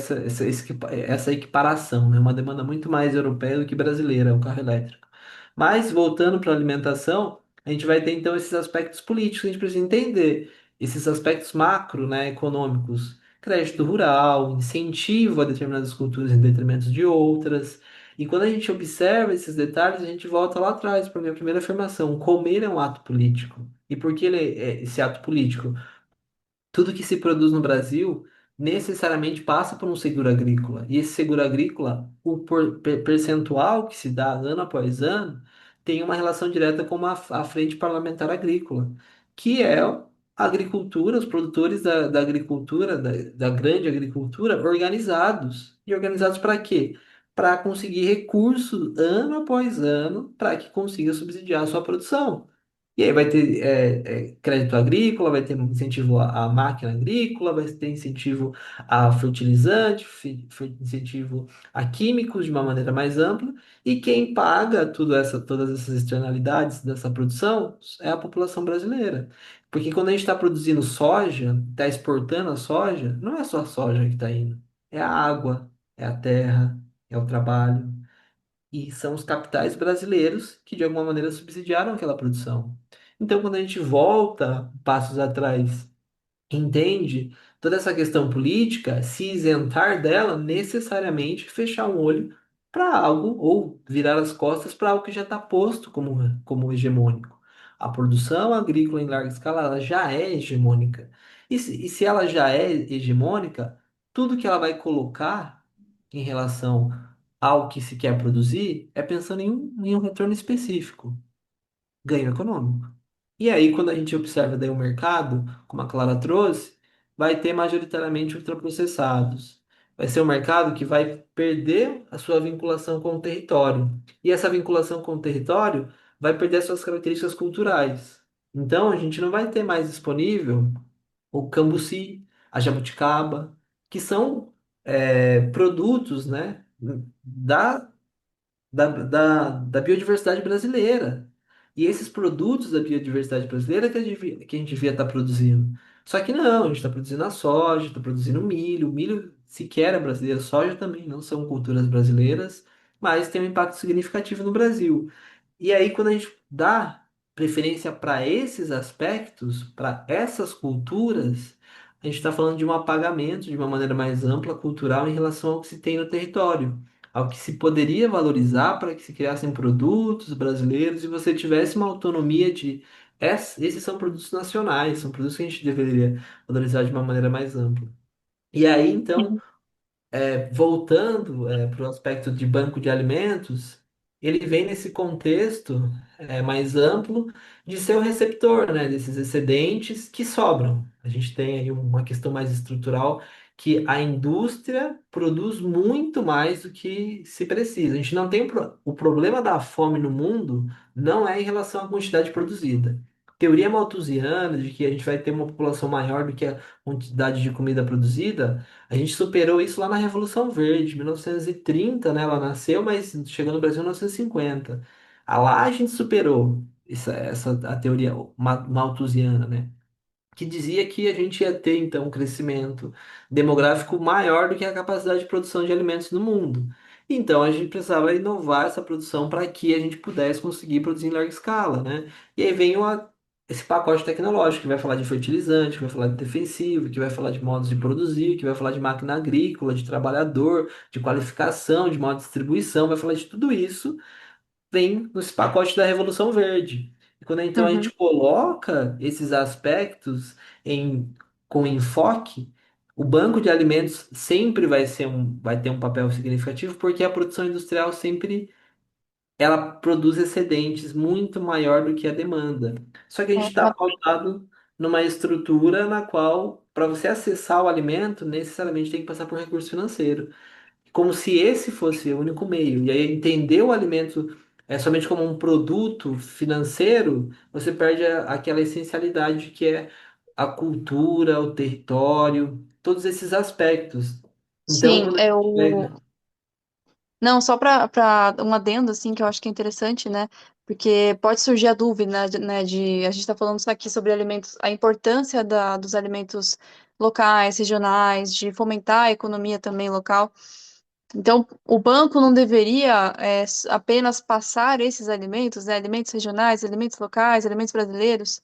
essa equiparação, né, uma demanda muito mais europeia do que brasileira, o carro elétrico. Mas, voltando para a alimentação, a gente vai ter então esses aspectos políticos, a gente precisa entender esses aspectos macro, né, econômicos, crédito rural, incentivo a determinadas culturas em detrimento de outras. E quando a gente observa esses detalhes, a gente volta lá atrás para a minha primeira afirmação: comer é um ato político. E por que ele é esse ato político? Tudo que se produz no Brasil necessariamente passa por um seguro agrícola. E esse seguro agrícola, o percentual que se dá ano após ano, tem uma relação direta com a Frente Parlamentar Agrícola, que é a agricultura, os produtores da agricultura, da grande agricultura, organizados. E organizados para quê? Para conseguir recursos ano após ano, para que consiga subsidiar a sua produção. E aí vai ter crédito agrícola, vai ter incentivo à máquina agrícola, vai ter incentivo a fertilizante, incentivo a químicos de uma maneira mais ampla. E quem paga todas essas externalidades dessa produção é a população brasileira. Porque quando a gente está produzindo soja, está exportando a soja, não é só a soja que está indo, é a água, é a terra, é o trabalho. E são os capitais brasileiros que, de alguma maneira, subsidiaram aquela produção. Então, quando a gente volta passos atrás, entende toda essa questão política, se isentar dela, necessariamente fechar um olho para algo ou virar as costas para algo que já está posto como hegemônico. A produção agrícola em larga escala ela já é hegemônica. E se ela já é hegemônica, tudo que ela vai colocar em relação ao que se quer produzir é pensando em um retorno específico, ganho econômico. E aí, quando a gente observa daí o mercado, como a Clara trouxe, vai ter majoritariamente ultraprocessados. Vai ser um mercado que vai perder a sua vinculação com o território. E essa vinculação com o território vai perder as suas características culturais. Então, a gente não vai ter mais disponível o cambuci, a jabuticaba, que são produtos, né, da da biodiversidade brasileira. E esses produtos da biodiversidade brasileira que a gente devia estar produzindo. Só que não, a gente está produzindo a soja, está produzindo milho. O milho sequer é brasileiro, soja também não são culturas brasileiras, mas tem um impacto significativo no Brasil. E aí, quando a gente dá preferência para esses aspectos, para essas culturas, a gente está falando de um apagamento de uma maneira mais ampla, cultural, em relação ao que se tem no território, ao que se poderia valorizar para que se criassem produtos brasileiros e você tivesse uma autonomia de. Esses são produtos nacionais, são produtos que a gente deveria valorizar de uma maneira mais ampla. E aí, então, Sim. voltando para o aspecto de banco de alimentos, ele vem nesse contexto mais amplo de ser o receptor, né, desses excedentes que sobram. A gente tem aí uma questão mais estrutural que a indústria produz muito mais do que se precisa. A gente não tem o problema da fome no mundo não é em relação à quantidade produzida. Teoria malthusiana de que a gente vai ter uma população maior do que a quantidade de comida produzida, a gente superou isso lá na Revolução Verde, 1930, né? Ela nasceu, mas chegou no Brasil em 1950. Lá a gente superou a teoria malthusiana, né? Que dizia que a gente ia ter, então, um crescimento demográfico maior do que a capacidade de produção de alimentos no mundo. Então a gente precisava inovar essa produção para que a gente pudesse conseguir produzir em larga escala, né? E aí vem esse pacote tecnológico que vai falar de fertilizante, que vai falar de defensivo, que vai falar de modos de produzir, que vai falar de máquina agrícola, de trabalhador, de qualificação, de modo de distribuição, vai falar de tudo isso, vem nesse pacote da Revolução Verde. E quando então a gente Uhum. coloca esses aspectos em, com enfoque, o banco de alimentos sempre vai ter um papel significativo, porque a produção industrial sempre ela produz excedentes muito maior do que a demanda. Só que a gente está É, pautado numa estrutura na qual, para você acessar o alimento, necessariamente tem que passar por recurso financeiro, como se esse fosse o único meio. E aí entender o alimento somente como um produto financeiro, você perde aquela essencialidade que é a cultura, o território, todos esses aspectos. Então, sim, quando a é gente o. pega. Não, só para um adendo, assim, que eu acho que é interessante, né? Porque pode surgir a dúvida, né, de a gente está falando isso aqui sobre alimentos, a importância dos alimentos locais, regionais, de fomentar a economia também local. Então, o banco não deveria apenas passar esses alimentos, né, alimentos regionais, alimentos locais, alimentos brasileiros.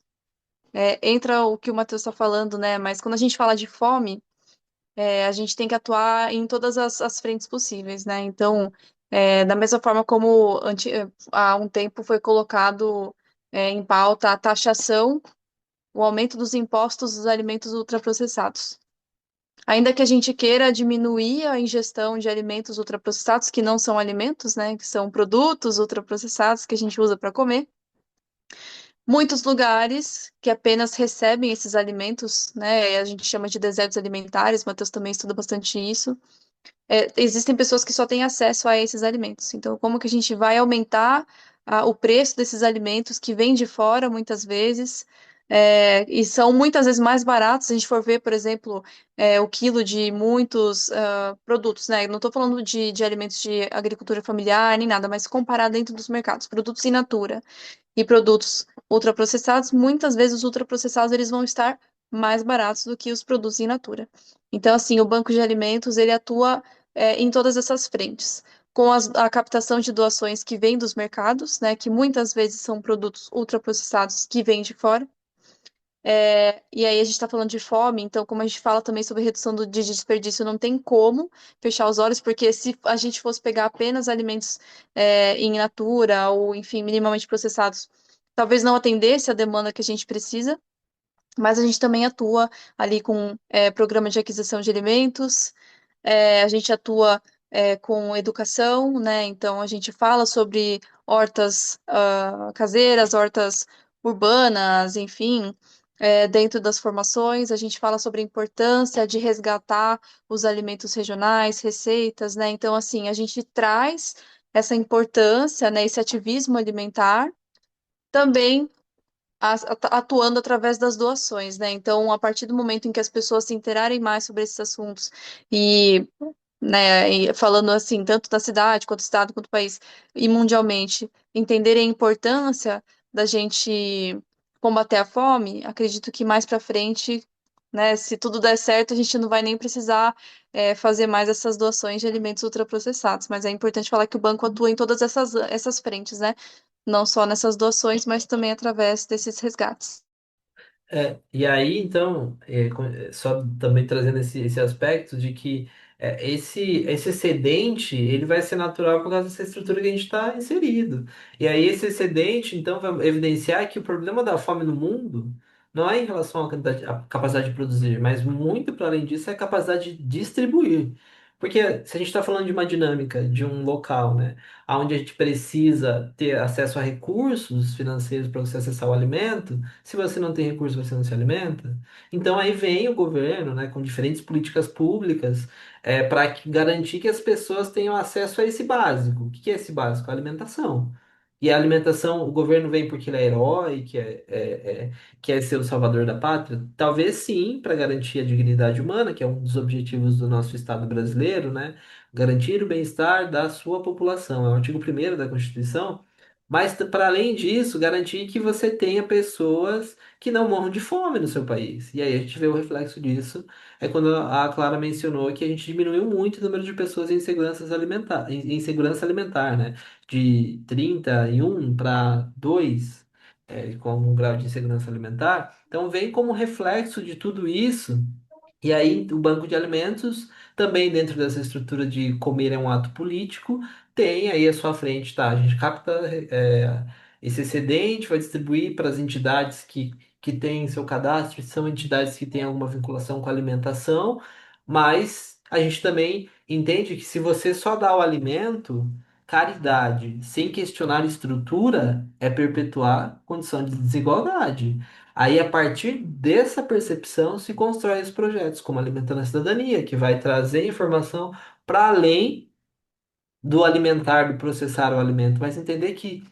Entra o que o Matheus está falando, né? Mas quando a gente fala de fome, a gente tem que atuar em todas as frentes possíveis, né? Então, da mesma forma como há um tempo foi colocado em pauta a taxação, o aumento dos impostos dos alimentos ultraprocessados. Ainda que a gente queira diminuir a ingestão de alimentos ultraprocessados, que não são alimentos, né? Que são produtos ultraprocessados que a gente usa para comer. Muitos lugares que apenas recebem esses alimentos, né? A gente chama de desertos alimentares, Matheus também estuda bastante isso. Existem pessoas que só têm acesso a esses alimentos. Então, como que a gente vai aumentar o preço desses alimentos que vêm de fora, muitas vezes, e são muitas vezes mais baratos, se a gente for ver, por exemplo, o quilo de muitos produtos, né? Não estou falando de alimentos de agricultura familiar, nem nada, mas comparar dentro dos mercados, produtos in natura e produtos ultraprocessados, muitas vezes os ultraprocessados eles vão estar mais baratos do que os produtos in natura. Então, assim, o banco de alimentos ele atua em todas essas frentes, com a captação de doações que vêm dos mercados, né, que muitas vezes são produtos ultraprocessados que vêm de fora. E aí a gente está falando de fome, então como a gente fala também sobre redução de desperdício, não tem como fechar os olhos, porque se a gente fosse pegar apenas alimentos in natura ou, enfim, minimamente processados, talvez não atendesse a demanda que a gente precisa, mas a gente também atua ali com programa de aquisição de alimentos, a gente atua com educação, né? Então a gente fala sobre hortas caseiras, hortas urbanas, enfim, dentro das formações, a gente fala sobre a importância de resgatar os alimentos regionais, receitas, né? Então, assim, a gente traz essa importância, né, esse ativismo alimentar também atuando através das doações, né? Então, a partir do momento em que as pessoas se interarem mais sobre esses assuntos e, né, e falando assim, tanto da cidade, quanto do estado, quanto do país, e mundialmente, entenderem a importância da gente combater a fome, acredito que mais para frente, né, se tudo der certo, a gente não vai nem precisar fazer mais essas doações de alimentos ultraprocessados. Mas é importante falar que o banco atua em todas essas frentes, né? Não só nessas doações, mas também através desses resgates. E aí, então, só também trazendo esse aspecto de que esse excedente, ele vai ser natural por causa dessa estrutura que a gente está inserido. E aí, esse excedente, então, vai evidenciar que o problema da fome no mundo não é em relação à capacidade de produzir, mas muito para além disso é a capacidade de distribuir. Porque se a gente está falando de uma dinâmica de um local, né, onde a gente precisa ter acesso a recursos financeiros para você acessar o alimento, se você não tem recurso, você não se alimenta. Então aí vem o governo, né, com diferentes políticas públicas para garantir que as pessoas tenham acesso a esse básico. O que que é esse básico? A alimentação. E a alimentação, o governo vem porque ele é herói, quer ser o salvador da pátria? Talvez sim, para garantir a dignidade humana, que é um dos objetivos do nosso Estado brasileiro, né? Garantir o bem-estar da sua população. É o artigo 1º da Constituição, Mas, para além disso, garantir que você tenha pessoas que não morram de fome no seu país. E aí a gente vê o reflexo disso. É quando a Clara mencionou que a gente diminuiu muito o número de pessoas em insegurança alimentar, né? De 31 para 2, com um grau de insegurança alimentar. Então, vem como reflexo de tudo isso. E aí, o banco de alimentos, também dentro dessa estrutura de comer é um ato político, tem aí à sua frente, tá? A gente capta esse excedente, vai distribuir para as entidades que têm seu cadastro, que são entidades que têm alguma vinculação com a alimentação, mas a gente também entende que se você só dá o alimento, caridade, sem questionar a estrutura, é perpetuar condição de desigualdade. Aí, a partir dessa percepção, se constrói os projetos, como Alimentando a Cidadania, que vai trazer informação para além do alimentar, do processar o alimento, mas entender que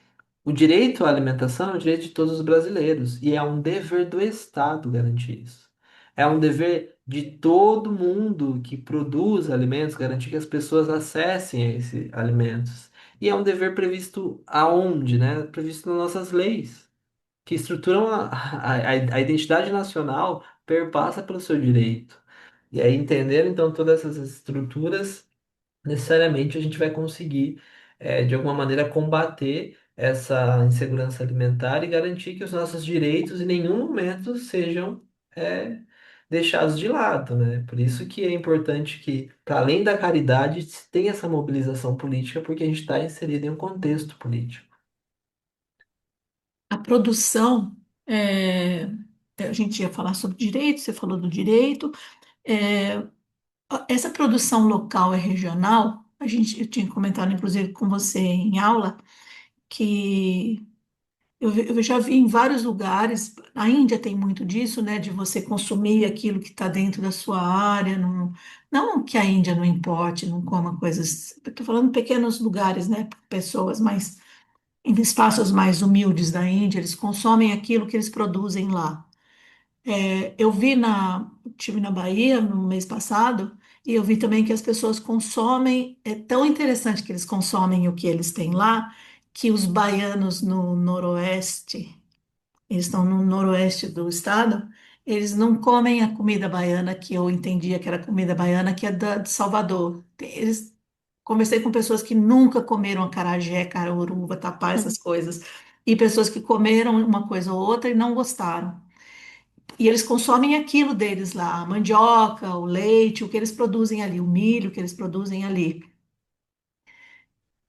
o direito à alimentação é um direito de todos os brasileiros e é um dever do Estado garantir isso. É um dever de todo mundo que produz alimentos garantir que as pessoas acessem a esses alimentos. E é um dever previsto aonde, né? Previsto nas nossas leis que estruturam a identidade nacional perpassa pelo seu direito. E aí, entender então todas essas estruturas, necessariamente a gente vai conseguir, de alguma maneira, combater essa insegurança alimentar e garantir que os nossos direitos em nenhum momento sejam, deixados de lado, né? Por isso que é importante que, para além da caridade, se tenha essa mobilização política, porque a gente está inserido em um contexto político. A produção, é, a gente ia falar sobre direito, você falou do direito. é, Essa produção local e regional, eu tinha comentado, inclusive, com você em aula, que eu já vi em vários lugares, a Índia tem muito disso, né, de você consumir aquilo que está dentro da sua área, não que a Índia não importe, não coma coisas, estou falando pequenos lugares, né, pessoas, mas em espaços mais humildes da Índia, eles consomem aquilo que eles produzem lá. Eu tive na Bahia no mês passado e eu vi também que as pessoas consomem, é tão interessante que eles consomem o que eles têm lá, que os baianos no noroeste, eles estão no noroeste do estado, eles não comem a comida baiana que eu entendia que era comida baiana, que é de Salvador. Conversei com pessoas que nunca comeram acarajé, caruru, vatapá, essas coisas, e pessoas que comeram uma coisa ou outra e não gostaram. E eles consomem aquilo deles lá, a mandioca, o leite, o que eles produzem ali, o milho que eles produzem ali.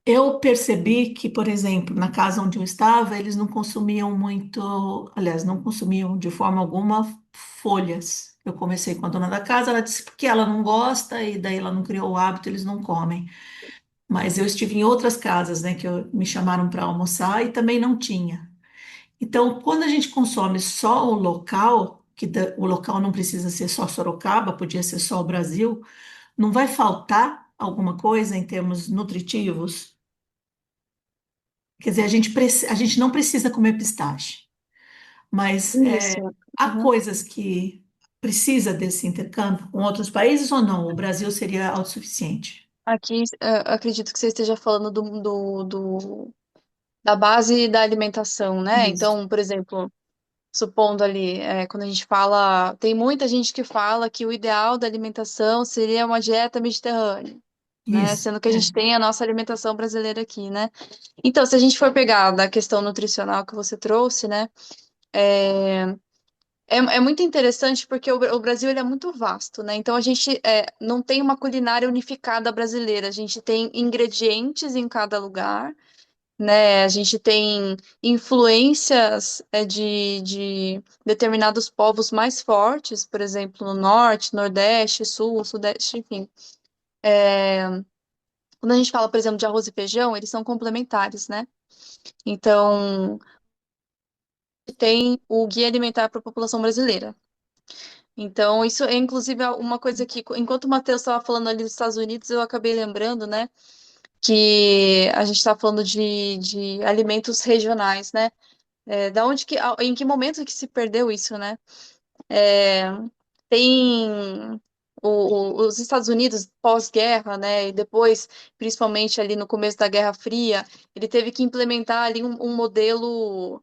Eu percebi que, por exemplo, na casa onde eu estava, eles não consumiam muito, aliás, não consumiam de forma alguma folhas. Eu conversei com a dona da casa, ela disse que ela não gosta e daí ela não criou o hábito, eles não comem. Mas eu estive em outras casas, né, me chamaram para almoçar e também não tinha. Então, quando a gente consome só o local, o local não precisa ser só Sorocaba, podia ser só o Brasil, não vai faltar alguma coisa em termos nutritivos? Quer dizer, a gente não precisa comer pistache, mas Isso. há Uhum. coisas que precisa desse intercâmbio com outros países ou não? O Brasil seria autossuficiente? Aqui, acredito que você esteja falando da base da alimentação, né? Isso, Então, por exemplo, supondo ali, quando a gente fala, tem muita gente que fala que o ideal da alimentação seria uma dieta mediterrânea, né? isso. Sendo que a gente tem a nossa alimentação brasileira aqui, né? Então, se a gente for pegar da questão nutricional que você trouxe, né? É muito interessante porque o Brasil ele é muito vasto, né? Então a gente não tem uma culinária unificada brasileira. A gente tem ingredientes em cada lugar, né? A gente tem influências de determinados povos mais fortes, por exemplo, no norte, nordeste, sul, sudeste, enfim. Quando a gente fala, por exemplo, de arroz e feijão, eles são complementares, né? Então, tem o Guia Alimentar para a População Brasileira. Então, isso é inclusive uma coisa que, enquanto o Matheus estava falando ali dos Estados Unidos, eu acabei lembrando, né, que a gente está falando de alimentos regionais, né? Da onde em que momento que se perdeu isso, né? É, tem os Estados Unidos pós-guerra, né, e depois, principalmente ali no começo da Guerra Fria, ele teve que implementar ali um modelo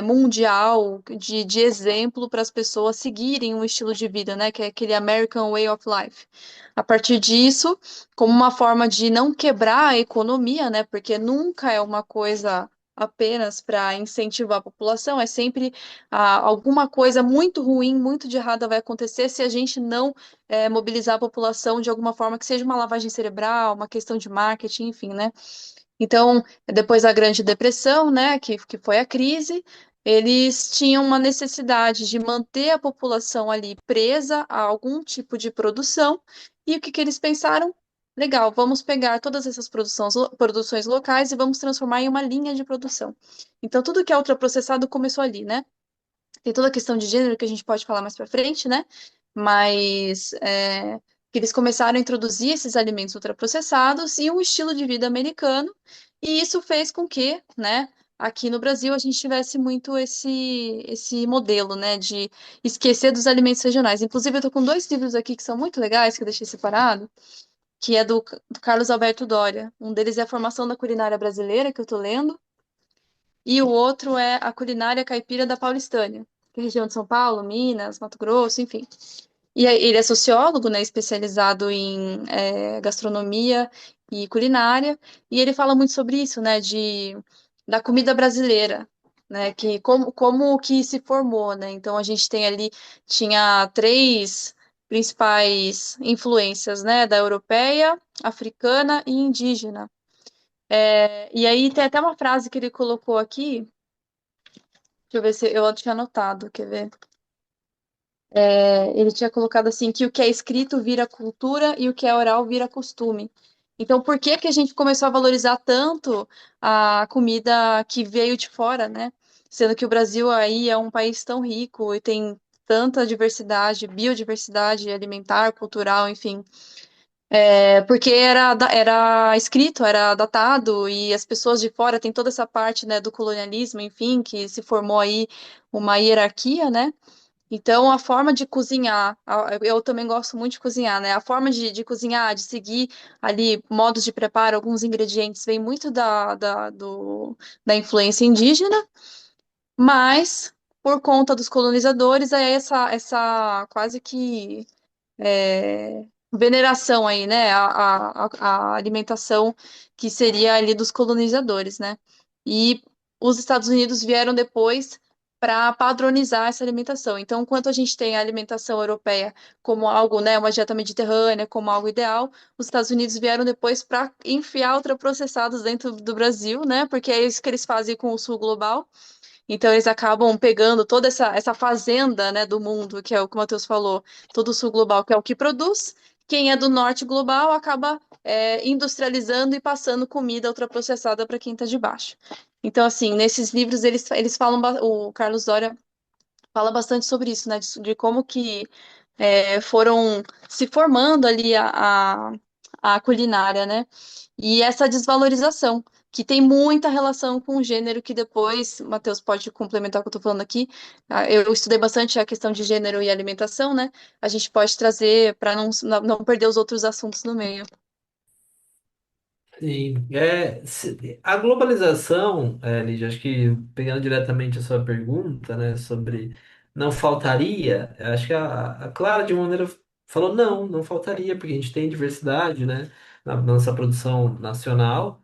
mundial de exemplo para as pessoas seguirem um estilo de vida, né, que é aquele American Way of Life. A partir disso, como uma forma de não quebrar a economia, né, porque nunca é uma coisa apenas para incentivar a população, é sempre alguma coisa muito ruim, muito de errada vai acontecer se a gente não mobilizar a população de alguma forma que seja uma lavagem cerebral, uma questão de marketing, enfim, né? Então, depois da Grande Depressão, né, que foi a crise, eles tinham uma necessidade de manter a população ali presa a algum tipo de produção, e o que que eles pensaram? Legal, vamos pegar todas essas produções locais e vamos transformar em uma linha de produção. Então, tudo que é ultraprocessado começou ali, né? Tem toda a questão de gênero que a gente pode falar mais para frente, né? Mas que eles começaram a introduzir esses alimentos ultraprocessados e um estilo de vida americano, e isso fez com que, né, aqui no Brasil a gente tivesse muito esse modelo, né, de esquecer dos alimentos regionais. Inclusive, eu estou com dois livros aqui que são muito legais, que eu deixei separado, que é do Carlos Alberto Doria. Um deles é a Formação da Culinária Brasileira, que eu estou lendo, e o outro é a Culinária Caipira da Paulistânia, que é a região de São Paulo, Minas, Mato Grosso, enfim. E ele é sociólogo, né, especializado em gastronomia e culinária, e ele fala muito sobre isso, né, da comida brasileira, né, que como que se formou, né? Então a gente tem ali, tinha três principais influências, né, da europeia, africana e indígena. E aí tem até uma frase que ele colocou aqui. Deixa eu ver se eu tinha anotado, quer ver? Ele tinha colocado assim que o que é escrito vira cultura e o que é oral vira costume. Então, por que que a gente começou a valorizar tanto a comida que veio de fora, né? Sendo que o Brasil aí é um país tão rico e tem tanta diversidade, biodiversidade alimentar, cultural, enfim. Porque era escrito, era datado, e as pessoas de fora têm toda essa parte, né, do colonialismo, enfim, que se formou aí uma hierarquia, né? Então, a forma de cozinhar, eu também gosto muito de cozinhar, né? A forma de cozinhar, de seguir ali modos de preparo, alguns ingredientes, vem muito da influência indígena, mas por conta dos colonizadores, é essa quase que veneração aí, né? A alimentação que seria ali dos colonizadores, né? E os Estados Unidos vieram depois para padronizar essa alimentação. Então, enquanto a gente tem a alimentação europeia como algo, né, uma dieta mediterrânea, como algo ideal, os Estados Unidos vieram depois para enfiar ultraprocessados dentro do Brasil, né? Porque é isso que eles fazem com o sul global. Então eles acabam pegando toda essa fazenda, né, do mundo, que é o que o Matheus falou, todo o sul global, que é o que produz. Quem é do norte global acaba industrializando e passando comida ultraprocessada para quem está de baixo. Então, assim, nesses livros eles falam, o Carlos Doria fala bastante sobre isso, né, de como que foram se formando ali a culinária, né? E essa desvalorização, que tem muita relação com o gênero, que depois, Matheus pode complementar o que eu estou falando aqui. Eu estudei bastante a questão de gênero e alimentação, né? A gente pode trazer para não perder os outros assuntos no meio. Sim, a globalização, Lígia, acho que pegando diretamente a sua pergunta, né, sobre não faltaria, acho que a Clara, de uma maneira, falou não, não faltaria, porque a gente tem diversidade, né, na nossa produção nacional.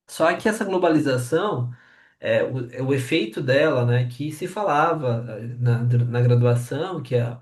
Só que essa globalização, o efeito dela, né, que se falava na graduação, que é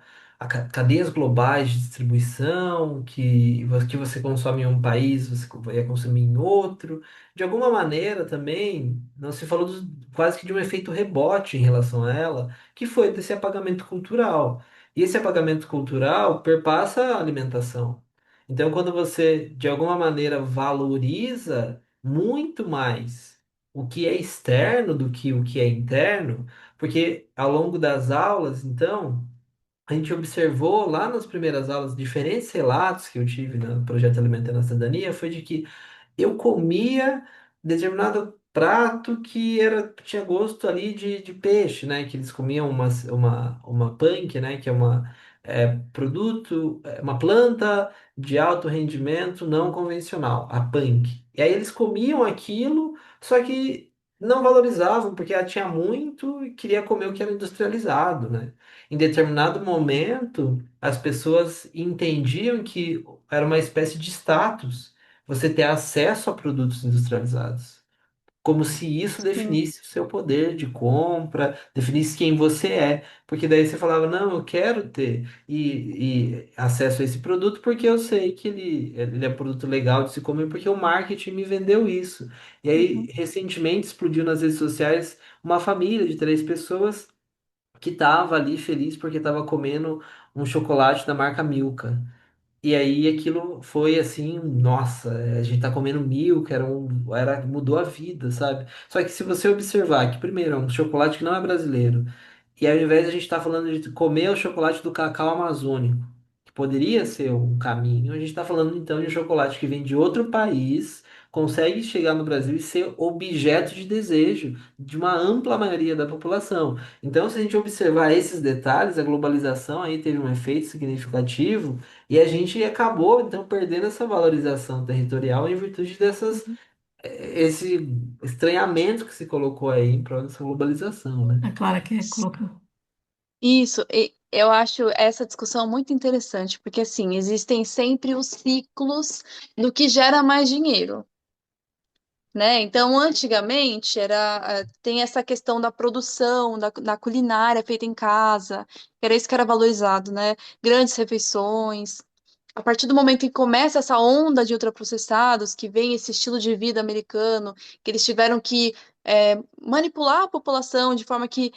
cadeias globais de distribuição, que você consome em um país, você vai consumir em outro. De alguma maneira também, não se falou quase que de um efeito rebote em relação a ela, que foi desse apagamento cultural. E esse apagamento cultural perpassa a alimentação. Então, quando você, de alguma maneira, valoriza muito mais o que é externo do que o que é interno, porque ao longo das aulas, então, a gente observou lá nas primeiras aulas diferentes relatos que eu tive no projeto Alimentando a Cidadania, foi de que eu comia determinado prato que tinha gosto ali de peixe, né? Que eles comiam uma punk, né? Que é produto, uma planta de alto rendimento não convencional, a punk. E aí eles comiam aquilo, só que não valorizavam, porque ela tinha muito e queria comer o que era industrializado, né? Em determinado momento, as pessoas entendiam que era uma espécie de status você ter acesso a produtos industrializados, como se isso Sim. definisse o seu poder de compra, definisse quem você é. Porque daí você falava, não, eu quero ter e acesso a esse produto porque eu sei que ele é um produto legal de se comer, porque o marketing me vendeu isso. E aí, Uhum. recentemente, explodiu nas redes sociais uma família de 3 pessoas que estava ali feliz porque estava comendo um chocolate da marca Milka. E aí aquilo foi assim, nossa, a gente tá comendo Milka, mudou a vida, sabe? Só que se você observar que, primeiro, é um chocolate que não é brasileiro, e ao invés de a gente estar falando de comer o chocolate do cacau amazônico, que poderia ser um caminho, a gente está falando então de um chocolate que vem de outro país, consegue chegar no Brasil e ser objeto de desejo de uma ampla maioria da população. Então, se a gente observar esses detalhes, a globalização aí teve um efeito significativo e a gente acabou então perdendo essa valorização territorial em virtude Uhum. esse estranhamento que se colocou aí em prol dessa globalização, né? A Clara quer colocar. Isso, e eu acho essa discussão muito interessante, porque assim, existem sempre os ciclos do que gera mais dinheiro, né? Então, antigamente tem essa questão da produção, da culinária feita em casa, era isso que era valorizado, né? Grandes refeições. A partir do momento em que começa essa onda de ultraprocessados, que vem esse estilo de vida americano, que eles tiveram que manipular a população de forma que,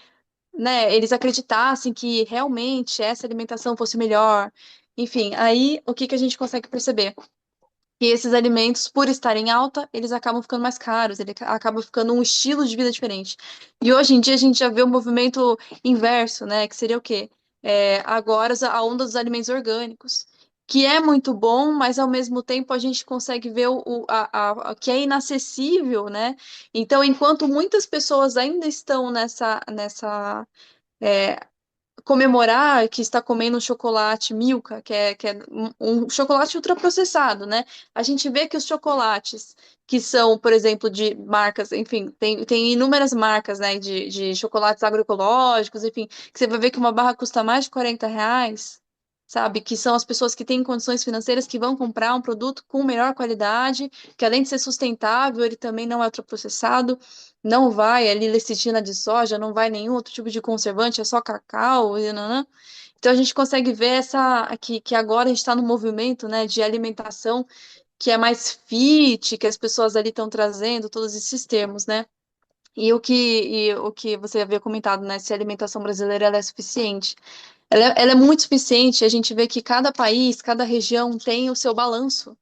né, eles acreditassem que realmente essa alimentação fosse melhor. Enfim, aí o que que a gente consegue perceber? Que esses alimentos, por estarem alta, eles acabam ficando mais caros, ele acaba ficando um estilo de vida diferente. E hoje em dia a gente já vê o movimento inverso, né? Que seria o quê? Agora a onda dos alimentos orgânicos, que é muito bom, mas ao mesmo tempo a gente consegue ver que é inacessível, né? Então, enquanto muitas pessoas ainda estão é, comemorar que está comendo um chocolate Milka, que é um chocolate ultraprocessado, né? A gente vê que os chocolates que são, por exemplo, de marcas, enfim, tem inúmeras marcas, né, de chocolates agroecológicos, enfim, que você vai ver que uma barra custa mais de R$ 40, sabe? Que são as pessoas que têm condições financeiras que vão comprar um produto com melhor qualidade, que além de ser sustentável, ele também não é ultraprocessado, não vai ali lecitina de soja, não vai nenhum outro tipo de conservante, é só cacau, e nanã. Então a gente consegue ver que agora a gente está no movimento, né, de alimentação que é mais fit, que as pessoas ali estão trazendo todos esses termos, né? E o que você havia comentado, né, se a alimentação brasileira ela é suficiente. Ela é muito suficiente, a gente vê que cada país, cada região tem o seu balanço,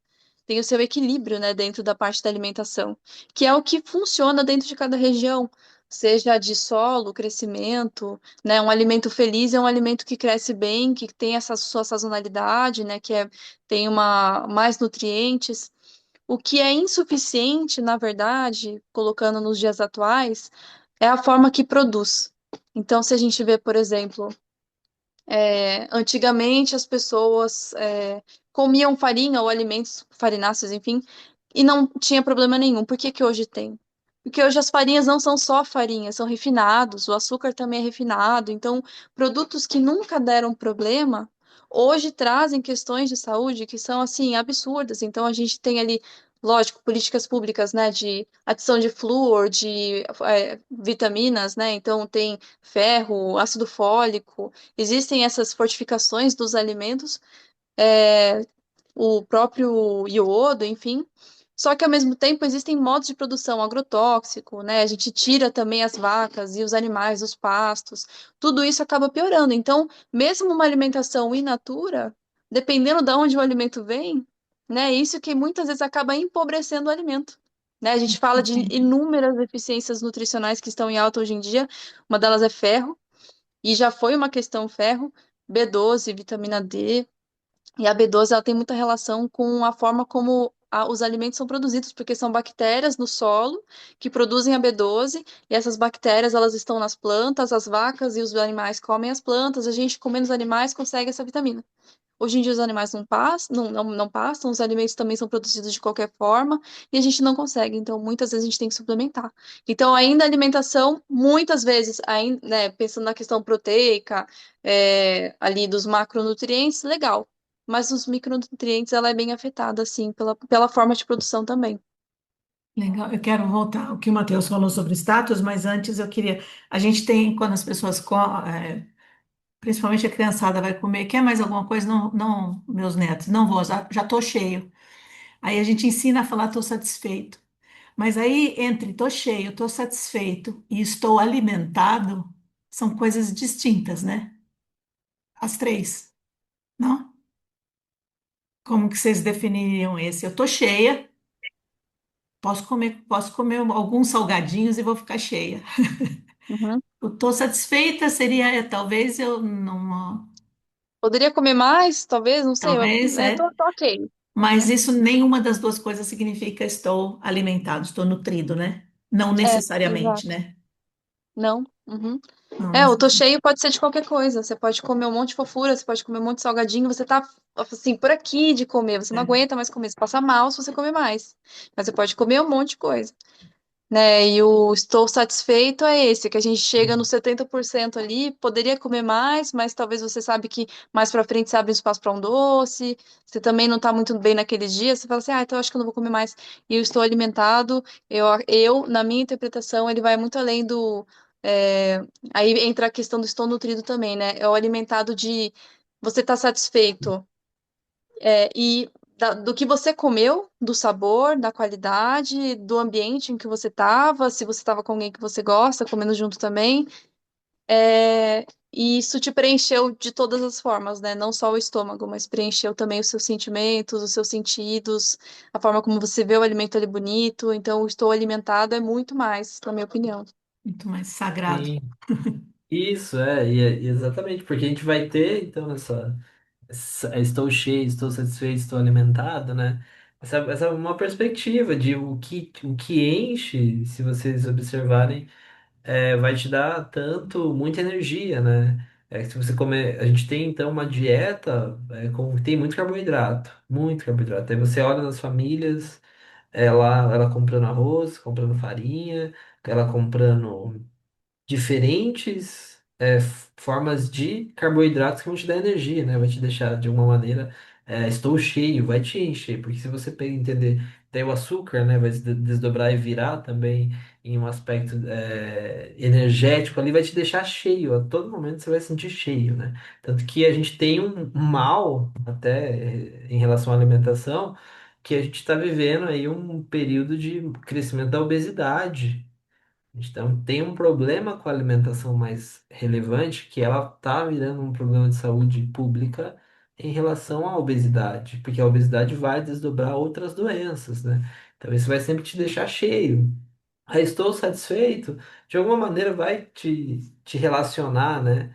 tem o seu equilíbrio, né, dentro da parte da alimentação, que é o que funciona dentro de cada região, seja de solo, crescimento, né, um alimento feliz é um alimento que cresce bem, que tem essa sua sazonalidade, né, tem mais nutrientes. O que é insuficiente, na verdade, colocando nos dias atuais, é a forma que produz. Então, se a gente vê, por exemplo, antigamente as pessoas comiam farinha ou alimentos farináceos, enfim, e não tinha problema nenhum. Por que que hoje tem? Porque hoje as farinhas não são só farinha, são refinados, o açúcar também é refinado. Então, produtos que nunca deram problema, hoje trazem questões de saúde que são, assim, absurdas. Então, a gente tem ali, lógico, políticas públicas, né, de adição de flúor, de vitaminas, né? Então, tem ferro, ácido fólico, existem essas fortificações dos alimentos, é, o próprio iodo, enfim. Só que ao mesmo tempo existem modos de produção agrotóxico, né? A gente tira também as vacas e os animais dos pastos. Tudo isso acaba piorando. Então, mesmo uma alimentação in natura, dependendo de onde o alimento vem, né? Isso que muitas vezes acaba empobrecendo o alimento. Né? A gente fala de inúmeras deficiências nutricionais que estão em alta hoje em dia. Uma delas é ferro, e já foi uma questão ferro, B12, vitamina D. E a B12 ela tem muita relação com a forma como os alimentos são produzidos, porque são bactérias no solo que produzem a B12, e essas bactérias elas estão nas plantas, as vacas e os animais comem as plantas, a gente comendo os animais consegue essa vitamina. Hoje em dia os animais não pastam, os alimentos também são produzidos de qualquer forma e a gente não consegue. Então, muitas vezes a gente tem que suplementar. Então, ainda a alimentação, muitas vezes, ainda, né, pensando na questão proteica, ali dos macronutrientes, legal. Mas os micronutrientes, ela é bem afetada, assim, pela forma de produção também. Legal, eu quero voltar ao que o Matheus falou sobre status, mas antes eu queria. A gente tem, quando as pessoas, principalmente a criançada, vai comer, quer mais alguma coisa? Não, não, meus netos, não vou, já estou cheio. Aí a gente ensina a falar, estou satisfeito. Mas aí, entre estou cheio, estou satisfeito e estou alimentado, são coisas distintas, né? As três, não? Como que vocês definiriam esse? Eu estou cheia, posso comer alguns salgadinhos e vou ficar cheia. Uhum. Eu estou satisfeita, seria, talvez eu não, Poderia comer mais, talvez, não sei, talvez, né, tô ok. mas Uhum. isso nenhuma das duas coisas significa estou alimentado, estou nutrido, né? Não É, necessariamente, exato. né? Não. Uhum. Não É, o tô necessariamente. cheio pode ser de qualquer coisa. Você pode comer um monte de fofura, você pode comer um monte de salgadinho, você tá assim, por aqui de comer, você não É. aguenta mais comer, você passa mal se você comer mais. Mas você pode comer um monte de coisa, né? E o estou satisfeito é esse, que a gente chega no 70% ali, poderia comer mais, mas talvez você sabe que mais pra frente você abre espaço para um doce, você também não tá muito bem naquele dia, você fala assim, então eu acho que eu não vou comer mais. E eu estou alimentado, na minha interpretação, ele vai muito além do. é, Aí entra a questão do estou nutrido também, né? É o alimentado de você estar satisfeito e do que você comeu, do sabor, da qualidade, do ambiente em que você estava, se você estava com alguém que você gosta, comendo junto também. E isso te preencheu de todas as formas, né? Não só o estômago, mas preencheu também os seus sentimentos, os seus sentidos, a forma como você vê o alimento ali bonito. Então, o estou alimentado é muito mais, na minha opinião. Muito mais sagrado. Sim, isso e exatamente, porque a gente vai ter, então, estou cheio, estou satisfeito, estou alimentado, né? Essa é uma perspectiva de o que enche, se vocês observarem, vai te dar muita energia, né? Se você comer, a gente tem então uma dieta tem muito carboidrato. Aí você olha nas famílias, ela comprando arroz, comprando farinha, ela comprando diferentes formas de carboidratos que vão te dar energia, né? Vai te deixar de uma maneira, estou cheio, vai te encher, porque se você pega e entender, tem o açúcar, né? Vai se desdobrar e virar também em um aspecto energético ali, vai te deixar cheio, a todo momento você vai sentir cheio, né? Tanto que a gente tem um mal, até em relação à alimentação, que a gente está vivendo aí um período de crescimento da obesidade. Então, tem um problema com a alimentação mais relevante, que ela está virando um problema de saúde pública em relação à obesidade, porque a obesidade vai desdobrar outras doenças, né? Então, isso vai sempre te deixar cheio. Aí, estou satisfeito, de alguma maneira vai te relacionar, né?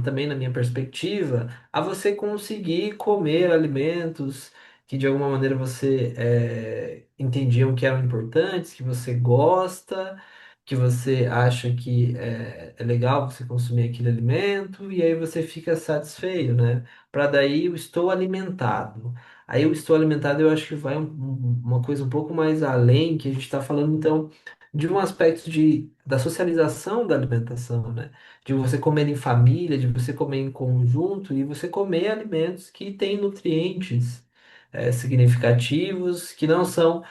Também na minha perspectiva, a você conseguir comer alimentos que de alguma maneira você entendiam que eram importantes, que você gosta, que você acha que é legal você consumir aquele alimento, e aí você fica satisfeito, né? Para daí eu estou alimentado. Aí o estou alimentado eu acho que vai uma coisa um pouco mais além, que a gente está falando então de um aspecto da socialização da alimentação, né? De você comer em família, de você comer em conjunto e você comer alimentos que têm nutrientes significativos, que não são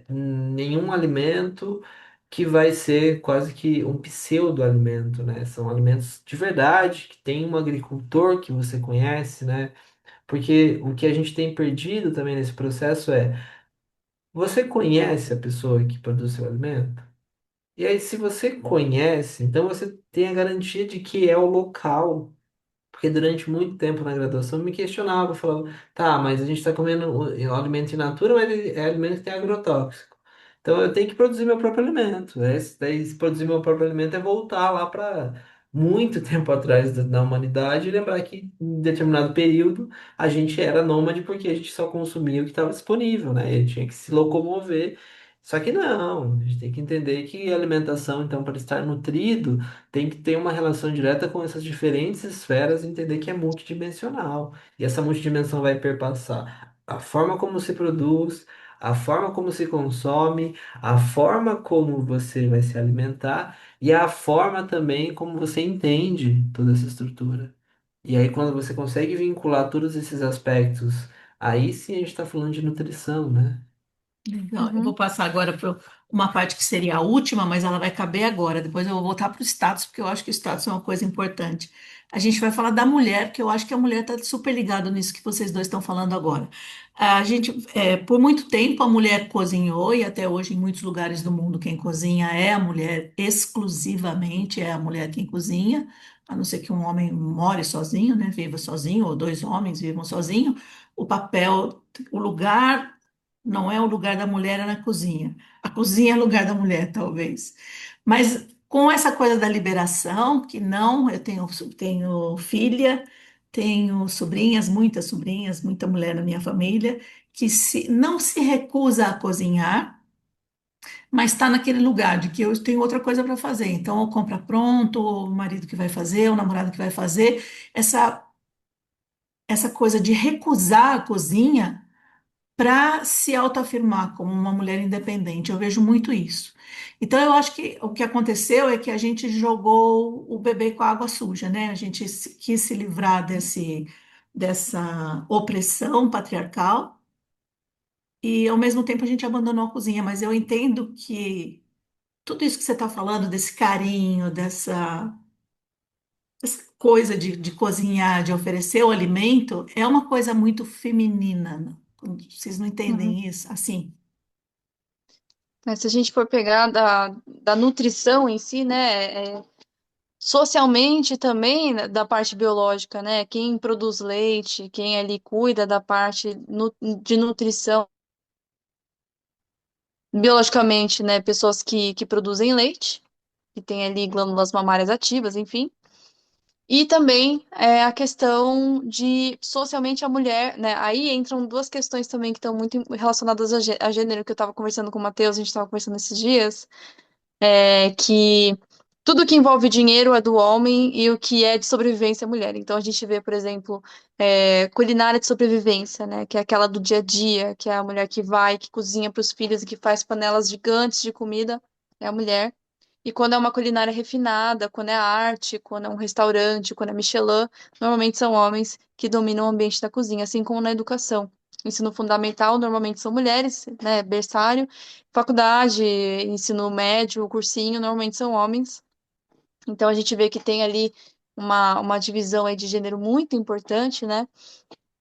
nenhum alimento que vai ser quase que um pseudo-alimento, né? São alimentos de verdade, que tem um agricultor que você conhece, né? Porque o que a gente tem perdido também nesse processo você conhece a pessoa que produz seu alimento? E aí, se você conhece, então você tem a garantia de que é o local. Porque durante muito tempo na graduação eu me questionava, eu falava, tá, mas a gente está comendo o alimento in natura, mas ele é alimento que tem agrotóxico. Então eu tenho que produzir meu próprio alimento. Né? Daí, se produzir meu próprio alimento é voltar lá muito tempo atrás da humanidade, e lembrar que em determinado período a gente era nômade porque a gente só consumia o que estava disponível, né? E tinha que se locomover. Só que não, a gente tem que entender que a alimentação, então, para estar nutrido, tem que ter uma relação direta com essas diferentes esferas e entender que é multidimensional. E essa multidimensão vai perpassar a forma como se produz, a forma como se consome, a forma como você vai se alimentar e a forma também como você entende toda essa estrutura. E aí, quando você consegue vincular todos esses aspectos, aí sim a gente está falando de nutrição, né? Legal. Eu vou Uhum, passar agora para uma parte que seria a última, mas ela vai caber agora. Depois eu vou voltar para o status, porque eu acho que o status é uma coisa importante. A gente vai falar da mulher, que eu acho que a mulher está super ligada nisso que vocês dois estão falando agora. A gente, por muito tempo, a mulher cozinhou, e até hoje, em muitos lugares do mundo, quem cozinha é a mulher, exclusivamente é a mulher quem cozinha, a não ser que um homem more sozinho, né, viva sozinho, ou dois homens vivam sozinhos. O papel, o lugar não é o lugar da mulher é na cozinha. A cozinha é o lugar da mulher, talvez. Mas com essa coisa da liberação, que não, eu tenho filha, tenho sobrinhas, muita mulher na minha família, que não se recusa a cozinhar, mas está naquele lugar de que eu tenho outra coisa para fazer. Então, ou compra pronto, ou o marido que vai fazer, ou o namorado que vai fazer. Essa coisa de recusar a cozinha para se autoafirmar como uma mulher independente. Eu vejo muito isso. Então, eu acho que o que aconteceu é que a gente jogou o bebê com a água suja, né? A gente quis se livrar dessa opressão patriarcal e, ao mesmo tempo, a gente abandonou a cozinha. Mas eu entendo que tudo isso que você está falando, desse carinho, essa coisa de cozinhar, de oferecer o alimento, é uma coisa muito feminina, né? Vocês não uhum. entendem isso? Assim. Se a gente for pegar da nutrição em si, né, socialmente também, né, da parte biológica, né, quem produz leite, quem ali cuida da parte de nutrição, biologicamente, né, pessoas que produzem leite, que tem ali glândulas mamárias ativas, enfim. E também a questão de socialmente a mulher, né? Aí entram duas questões também que estão muito relacionadas a gênero, que eu estava conversando com o Matheus, a gente estava conversando esses dias, que tudo que envolve dinheiro é do homem e o que é de sobrevivência é mulher. Então a gente vê, por exemplo, culinária de sobrevivência, né? Que é aquela do dia a dia, que é a mulher que vai, que cozinha para os filhos e que faz panelas gigantes de comida, é a mulher. E quando é uma culinária refinada, quando é arte, quando é um restaurante, quando é Michelin, normalmente são homens que dominam o ambiente da cozinha, assim como na educação. Ensino fundamental, normalmente são mulheres, né, berçário. Faculdade, ensino médio, cursinho, normalmente são homens. Então a gente vê que tem ali uma divisão aí de gênero muito importante, né?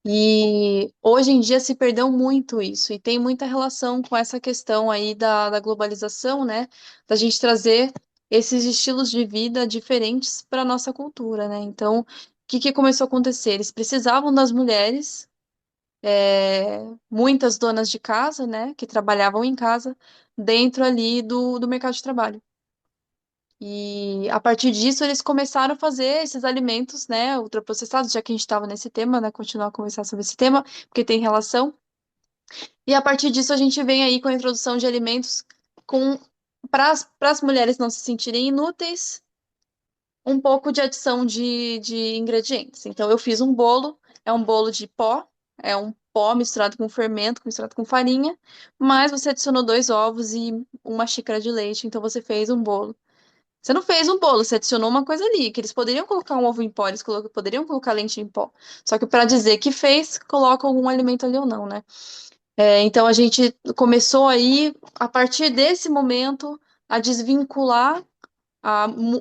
E hoje em dia se perdeu muito isso, e tem muita relação com essa questão aí da globalização, né? Da gente trazer esses estilos de vida diferentes para a nossa cultura, né? Então, o que começou a acontecer? Eles precisavam das mulheres, muitas donas de casa, né? Que trabalhavam em casa, dentro ali do mercado de trabalho. E a partir disso, eles começaram a fazer esses alimentos, né, ultraprocessados, já que a gente estava nesse tema, né, continuar a conversar sobre esse tema, porque tem relação. E a partir disso, a gente vem aí com a introdução de alimentos com para as mulheres não se sentirem inúteis, um pouco de adição de ingredientes. Então, eu fiz um bolo, é um bolo de pó, é um pó misturado com fermento, misturado com farinha, mas você adicionou 2 ovos e uma xícara de leite, então você fez um bolo. Você não fez um bolo, você adicionou uma coisa ali, que eles poderiam colocar um ovo em pó, eles poderiam colocar leite em pó. Só que para dizer que fez, coloca algum alimento ali ou não, né? Então a gente começou aí, a partir desse momento, a desvincular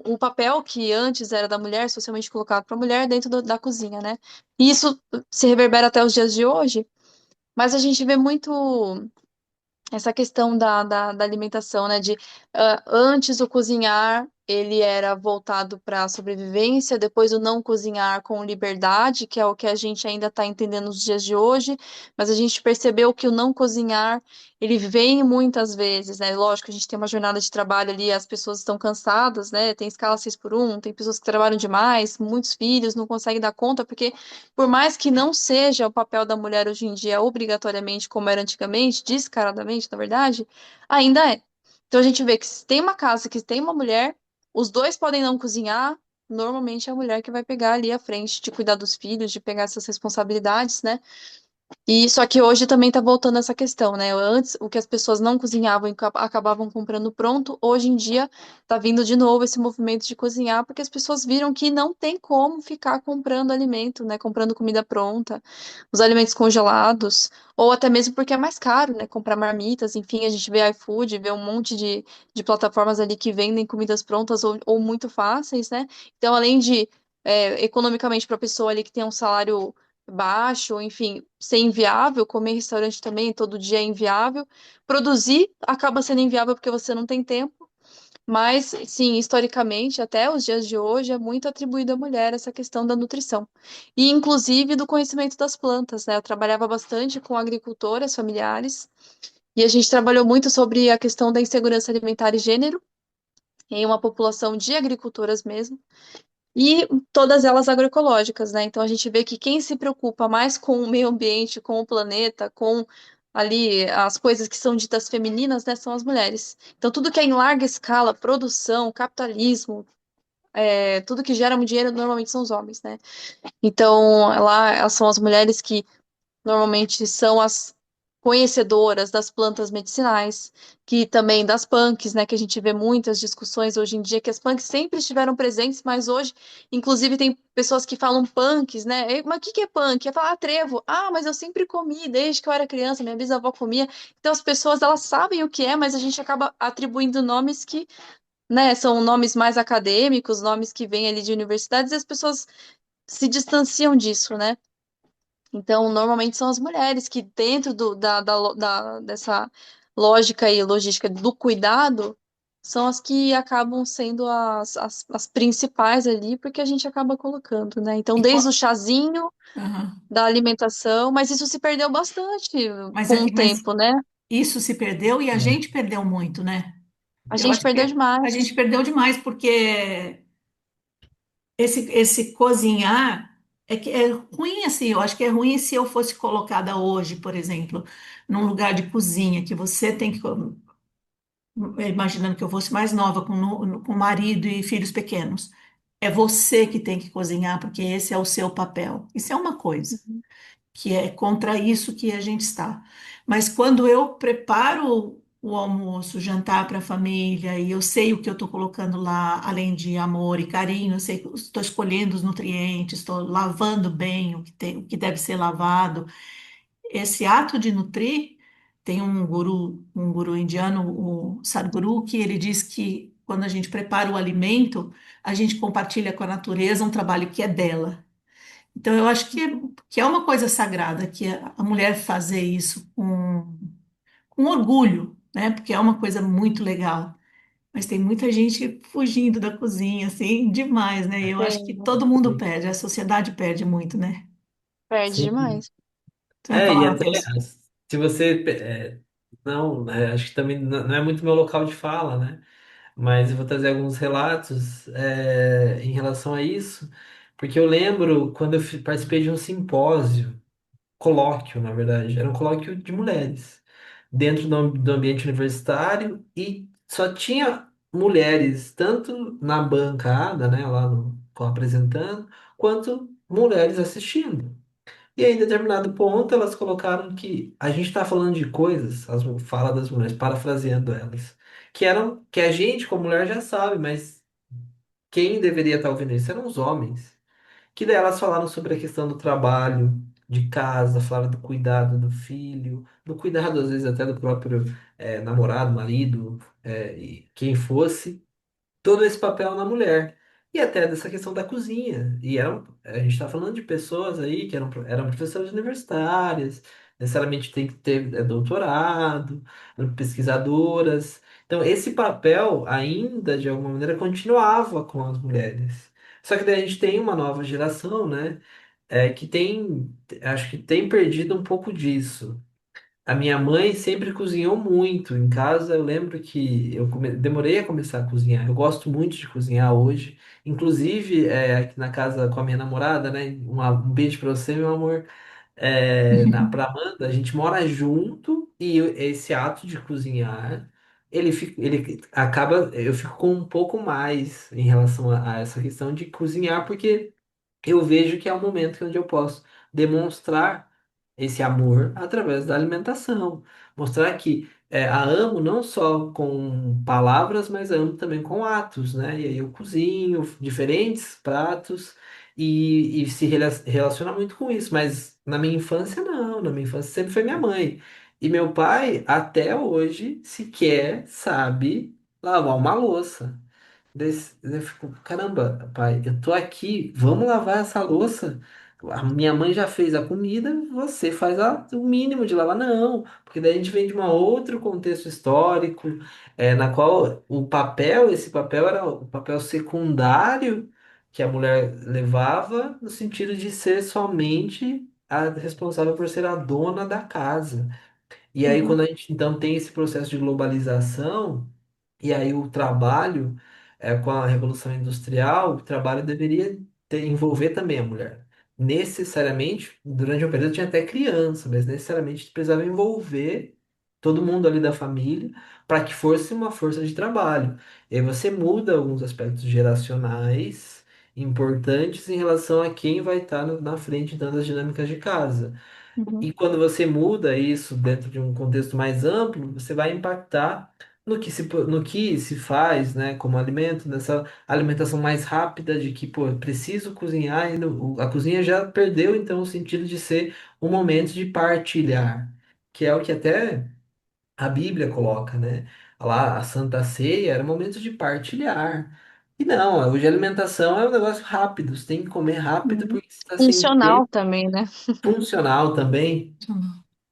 o papel que antes era da mulher, socialmente colocado para a mulher, dentro da cozinha, né? E isso se reverbera até os dias de hoje, mas a gente vê muito essa questão da alimentação, né? De antes o cozinhar ele era voltado para a sobrevivência, depois o não cozinhar com liberdade, que é o que a gente ainda está entendendo nos dias de hoje, mas a gente percebeu que o não cozinhar, ele vem muitas vezes, né? Lógico, a gente tem uma jornada de trabalho ali, as pessoas estão cansadas, né? Tem escala 6 por um, tem pessoas que trabalham demais, muitos filhos, não conseguem dar conta, porque por mais que não seja o papel da mulher hoje em dia obrigatoriamente como era antigamente, descaradamente, na verdade, ainda é. Então a gente vê que se tem uma casa que tem uma mulher, os dois podem não cozinhar, normalmente é a mulher que vai pegar ali a frente de cuidar dos filhos, de pegar essas responsabilidades, né? E só que hoje também tá voltando essa questão, né? Antes, o que as pessoas não cozinhavam e acabavam comprando pronto, hoje em dia tá vindo de novo esse movimento de cozinhar, porque as pessoas viram que não tem como ficar comprando alimento, né? Comprando comida pronta, os alimentos congelados, ou até mesmo porque é mais caro, né? Comprar marmitas, enfim, a gente vê iFood, vê um monte de plataformas ali que vendem comidas prontas ou muito fáceis, né? Então, além de economicamente para a pessoa ali que tem um salário baixo, enfim, ser inviável, comer em restaurante também todo dia é inviável. Produzir acaba sendo inviável porque você não tem tempo, mas sim, historicamente, até os dias de hoje, é muito atribuído à mulher essa questão da nutrição. E inclusive do conhecimento das plantas, né? Eu trabalhava bastante com agricultoras familiares e a gente trabalhou muito sobre a questão da insegurança alimentar e gênero em uma população de agricultoras mesmo. E todas elas agroecológicas, né? Então a gente vê que quem se preocupa mais com o meio ambiente, com o planeta, com ali as coisas que são ditas femininas, né, são as mulheres. Então tudo que é em larga escala, produção, capitalismo, tudo que gera muito dinheiro normalmente são os homens, né? Então lá elas são as mulheres que normalmente são as conhecedoras das plantas medicinais, que também das punks, né, que a gente vê muitas discussões hoje em dia que as punks sempre estiveram presentes, mas hoje, inclusive, tem pessoas que falam punks, né? Mas o que que é punk? É falar trevo. Ah, mas eu sempre comi desde que eu era criança, minha bisavó comia. Então as pessoas elas sabem o que é, mas a gente acaba atribuindo nomes que, né, são nomes mais acadêmicos, nomes que vêm ali de universidades, e as pessoas se distanciam disso, né? Então, normalmente são as mulheres que, dentro dessa lógica e logística do cuidado, são as que acabam sendo as principais ali, porque a gente acaba colocando, né? Então, E desde o chazinho Aham. da alimentação, mas isso se perdeu bastante Mas, com o mas tempo, né? isso se perdeu e a É. gente perdeu muito, né? A Eu gente acho perdeu que a gente demais. perdeu demais, porque esse cozinhar é que é ruim assim. Eu acho que é ruim se eu fosse colocada hoje, por exemplo, num lugar de cozinha que você tem que, imaginando que eu fosse mais nova, com marido e filhos pequenos. É você que tem que cozinhar, porque esse é o seu papel. Isso é uma coisa, Uhum. que é contra isso que a gente está. Mas quando eu preparo o almoço, o jantar para a família, e eu sei o que eu estou colocando lá, além de amor e carinho, eu sei que estou escolhendo os nutrientes, estou lavando bem o que deve ser lavado. Esse ato de nutrir, tem um guru indiano, o Sadhguru, que ele diz que quando a gente prepara o alimento, a gente compartilha com a natureza um trabalho que é dela. Então, eu acho que é uma coisa sagrada que a mulher fazer isso com orgulho, né? Porque é uma coisa muito legal. Mas tem muita gente fugindo da cozinha, assim, demais, né? E eu acho que Tem, todo mundo Sim. perde, a sociedade perde muito, né? perde Sim. demais. Você vai E falar, até Matheus? se você. Não, acho que também não é muito meu local de fala, né? Mas eu vou trazer alguns relatos em relação a isso, porque eu lembro quando eu participei de um simpósio, colóquio, na verdade, era um colóquio de mulheres, dentro do ambiente universitário, e só tinha mulheres, tanto na bancada, né, lá no, apresentando, quanto mulheres assistindo. E aí, em determinado ponto, elas colocaram que a gente está falando de coisas, as fala das mulheres, parafraseando elas, que a gente, como mulher, já sabe, mas quem deveria estar ouvindo isso eram os homens. Que daí elas falaram sobre a questão do trabalho, de casa, falaram do cuidado do filho, do cuidado, às vezes, até do próprio namorado, marido, e quem fosse todo esse papel na mulher. E até dessa questão da cozinha. A gente está falando de pessoas aí que eram professoras universitárias, necessariamente tem que ter doutorado, pesquisadoras. Então, esse papel ainda, de alguma maneira, continuava com as mulheres. Só que daí a gente tem uma nova geração, né? Que tem, acho que tem perdido um pouco disso. A minha mãe sempre cozinhou muito. Em casa, eu lembro que demorei a começar a cozinhar. Eu gosto muito de cozinhar hoje. Inclusive, aqui na casa com a minha namorada, né? Um beijo pra você, meu amor. Pra Amanda, a gente mora junto e esse ato de cozinhar, ele acaba, eu fico com um pouco mais em relação a essa questão de cozinhar, porque eu vejo que é um momento onde eu posso demonstrar esse amor através da alimentação. Mostrar que a amo não só com palavras, mas amo também com atos, né? E aí eu cozinho diferentes pratos e se relaciona muito com isso. Mas na minha infância, não. Na minha infância sempre foi minha mãe. E meu pai, até hoje, sequer sabe lavar uma louça. Eu fico, caramba, pai, eu tô aqui, vamos lavar essa louça. A minha mãe já fez a comida, você faz o mínimo de lavar. Não, porque daí a gente vem de um outro contexto histórico, na qual esse papel era o papel secundário que a mulher levava, no sentido de ser somente a responsável por ser a dona da casa. E aí, Uhum, quando a gente então tem esse processo de globalização, e aí o trabalho, com a Revolução Industrial, o trabalho deveria envolver também a mulher. Necessariamente, durante um período tinha até criança, mas necessariamente precisava envolver todo mundo ali da família para que fosse uma força de trabalho. E aí você muda alguns aspectos geracionais importantes em relação a quem vai estar na frente dando as dinâmicas de casa. uhum, E quando você muda isso dentro de um contexto mais amplo, você vai impactar no que se faz, né, como alimento, nessa alimentação mais rápida de que, pô, eu preciso cozinhar e a cozinha já perdeu então o sentido de ser um momento de partilhar, que é o que até a Bíblia coloca, né? Lá, a Santa Ceia era um momento de partilhar. E não, hoje a alimentação é um negócio rápido, você tem que comer rápido uhum. porque você está sem Funcional tempo, também, né? funcional também.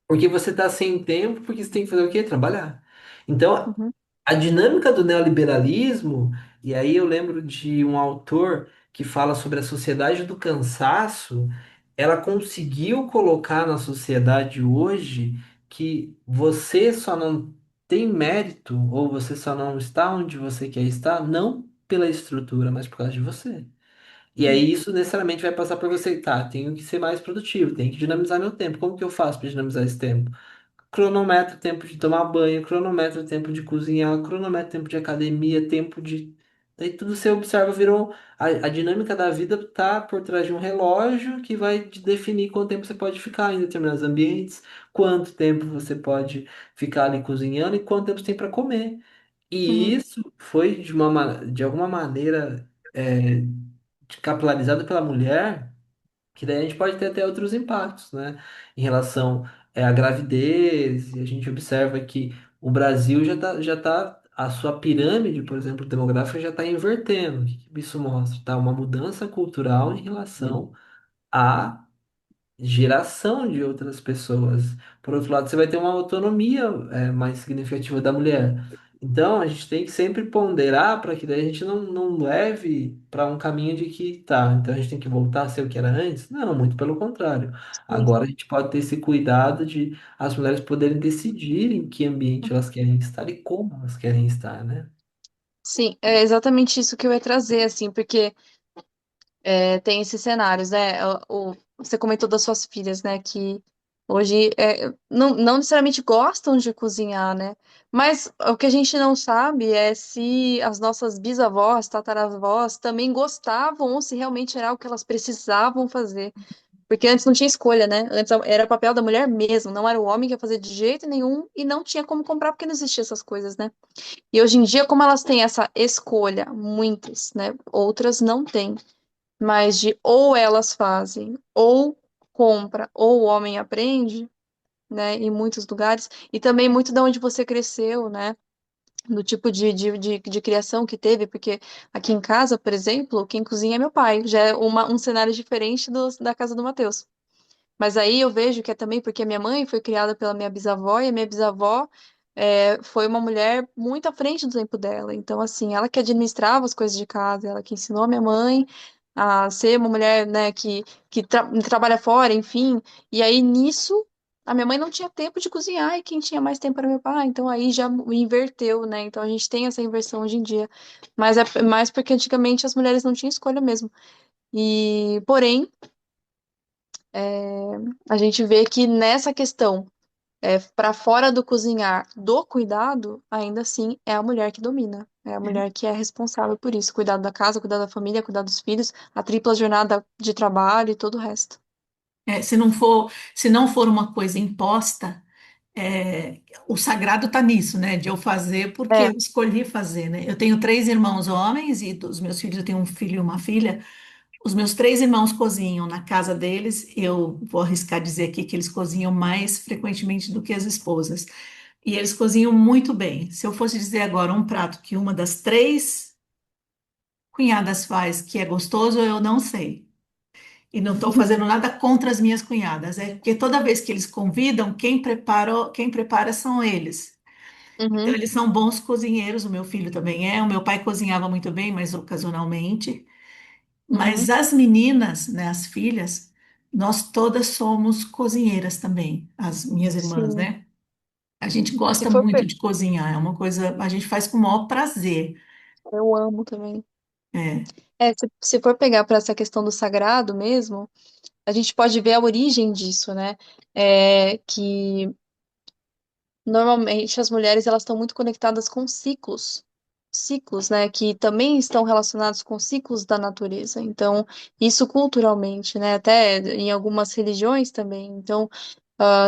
Porque você está sem tempo, porque você tem que fazer o quê? Trabalhar. Então, Uhum, a dinâmica do neoliberalismo, e aí eu lembro de um autor que fala sobre a sociedade do cansaço, ela conseguiu colocar na sociedade hoje que você só não tem mérito, ou você só não está onde você quer estar, não pela estrutura, mas por causa de você. E aí isso necessariamente vai passar por você, tá, tenho que ser mais produtivo, tenho que dinamizar meu tempo. Como que eu faço para dinamizar esse tempo? Cronometra o tempo de tomar banho, cronometra o tempo de cozinhar, cronometra o tempo de academia, tempo de. Daí tudo você observa, virou. A dinâmica da vida tá por trás de um relógio que vai te definir quanto tempo você pode ficar em determinados ambientes, quanto tempo você pode ficar ali cozinhando e quanto tempo você tem para comer. E uhum. isso foi de alguma maneira capilarizado pela mulher que daí a gente pode ter até outros impactos, né? Em relação à gravidez, e a gente observa que o Brasil a sua pirâmide, por exemplo, demográfica já está invertendo. O que que isso mostra? Tá? Uma mudança cultural em relação a geração de outras pessoas. Por outro lado, você vai ter uma autonomia mais significativa da mulher. Então, a gente tem que sempre ponderar para que daí a gente não leve para um caminho de que tá, então a gente tem que voltar a ser o que era antes. Não, muito pelo contrário. Sim. Agora a gente pode ter esse cuidado de as mulheres poderem decidir em que ambiente elas querem estar e como elas querem estar, né? Sim, é exatamente isso que eu ia trazer, assim, porque tem esses cenários, né? Você comentou das suas filhas, né? Que hoje não necessariamente gostam de cozinhar, né? Mas o que a gente não sabe é se as nossas bisavós, tataravós também gostavam ou se realmente era o que elas precisavam fazer. Porque antes não tinha escolha, né? Antes era papel da mulher mesmo, não era o homem que ia fazer de jeito nenhum e não tinha como comprar porque não existia essas coisas, né? E hoje em dia, como elas têm essa escolha, muitas, né? Outras não têm, mas de ou elas fazem, ou compra, ou o homem aprende, né? Em muitos lugares, e também muito de onde você cresceu, né? Do tipo de criação que teve, porque aqui em casa, por exemplo, quem cozinha é meu pai, já é um cenário diferente da casa do Matheus. Mas aí eu vejo que é também porque a minha mãe foi criada pela minha bisavó e a minha bisavó foi uma mulher muito à frente do tempo dela. Então, assim, ela que administrava as coisas de casa, ela que ensinou a minha mãe a ser uma mulher, né, que trabalha fora, enfim. E aí nisso, a minha mãe não tinha tempo de cozinhar e quem tinha mais tempo era meu pai. Então aí já inverteu, né? Então a gente tem essa inversão hoje em dia. Mas é mais porque antigamente as mulheres não tinham escolha mesmo. E, porém, a gente vê que nessa questão, para fora do cozinhar, do cuidado, ainda assim é a mulher que domina. É a mulher que é responsável por isso. Cuidar da casa, cuidar da família, cuidar dos filhos, a tripla jornada de trabalho e todo o resto. Se não for uma coisa imposta, o sagrado está nisso, né? De eu fazer porque É. eu escolhi fazer, né? Eu tenho três irmãos homens e dos meus filhos eu tenho um filho e uma filha. Os meus três irmãos cozinham na casa deles. Eu vou arriscar dizer aqui que eles cozinham mais frequentemente do que as esposas. E eles cozinham muito bem. Se eu fosse dizer agora um prato que uma das três cunhadas faz que é gostoso, eu não sei. E não estou fazendo nada contra as minhas cunhadas, é porque toda vez que eles convidam, quem prepara são eles. Então, Uhum, eles são bons cozinheiros, o meu filho também é. O meu pai cozinhava muito bem, mas ocasionalmente. Mas uhum, as meninas, né, as filhas, nós todas somos cozinheiras também, as minhas irmãs, sim. né? A gente Se gosta for, muito de cozinhar, é uma coisa, a gente faz com o maior prazer. eu amo também. É, Se for pegar para essa questão do sagrado mesmo, a gente pode ver a origem disso, né? Que normalmente as mulheres elas estão muito conectadas com ciclos, né, que também estão relacionados com ciclos da natureza. Então, isso culturalmente, né, até em algumas religiões também. Então,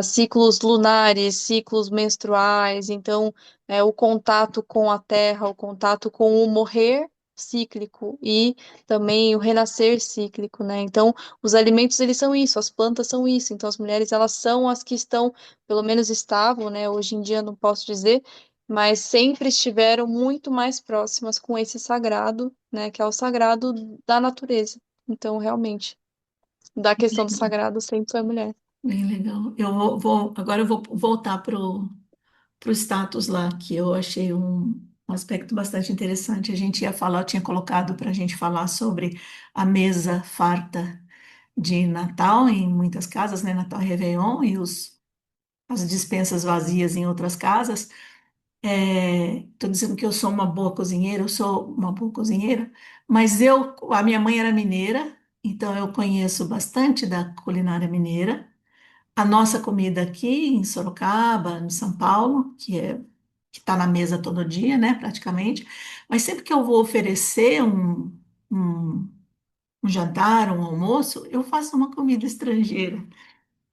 ciclos lunares, ciclos menstruais, então o contato com a terra, o contato com o morrer cíclico e também o renascer cíclico, né? Então, os alimentos eles são isso, as plantas são isso. Então, as mulheres elas são as que estão, pelo menos estavam, né? Hoje em dia não posso dizer, mas sempre estiveram muito mais próximas com esse sagrado, né? Que é o sagrado da natureza. Então, realmente, da questão do sagrado sempre foi a mulher. bem legal. Agora eu vou voltar pro status lá, que eu achei um aspecto bastante interessante. A gente ia falar, eu tinha colocado para a gente falar sobre a mesa farta de Natal em muitas casas, né? Natal e Réveillon, e as despensas vazias em outras casas. Estou dizendo que eu sou uma boa cozinheira, eu sou uma boa cozinheira, mas a minha mãe era mineira, então eu conheço bastante da culinária mineira. A nossa comida aqui em Sorocaba, em São Paulo, que está na mesa todo dia, né, praticamente. Mas sempre que eu vou oferecer um, um jantar, um almoço, eu faço uma comida estrangeira.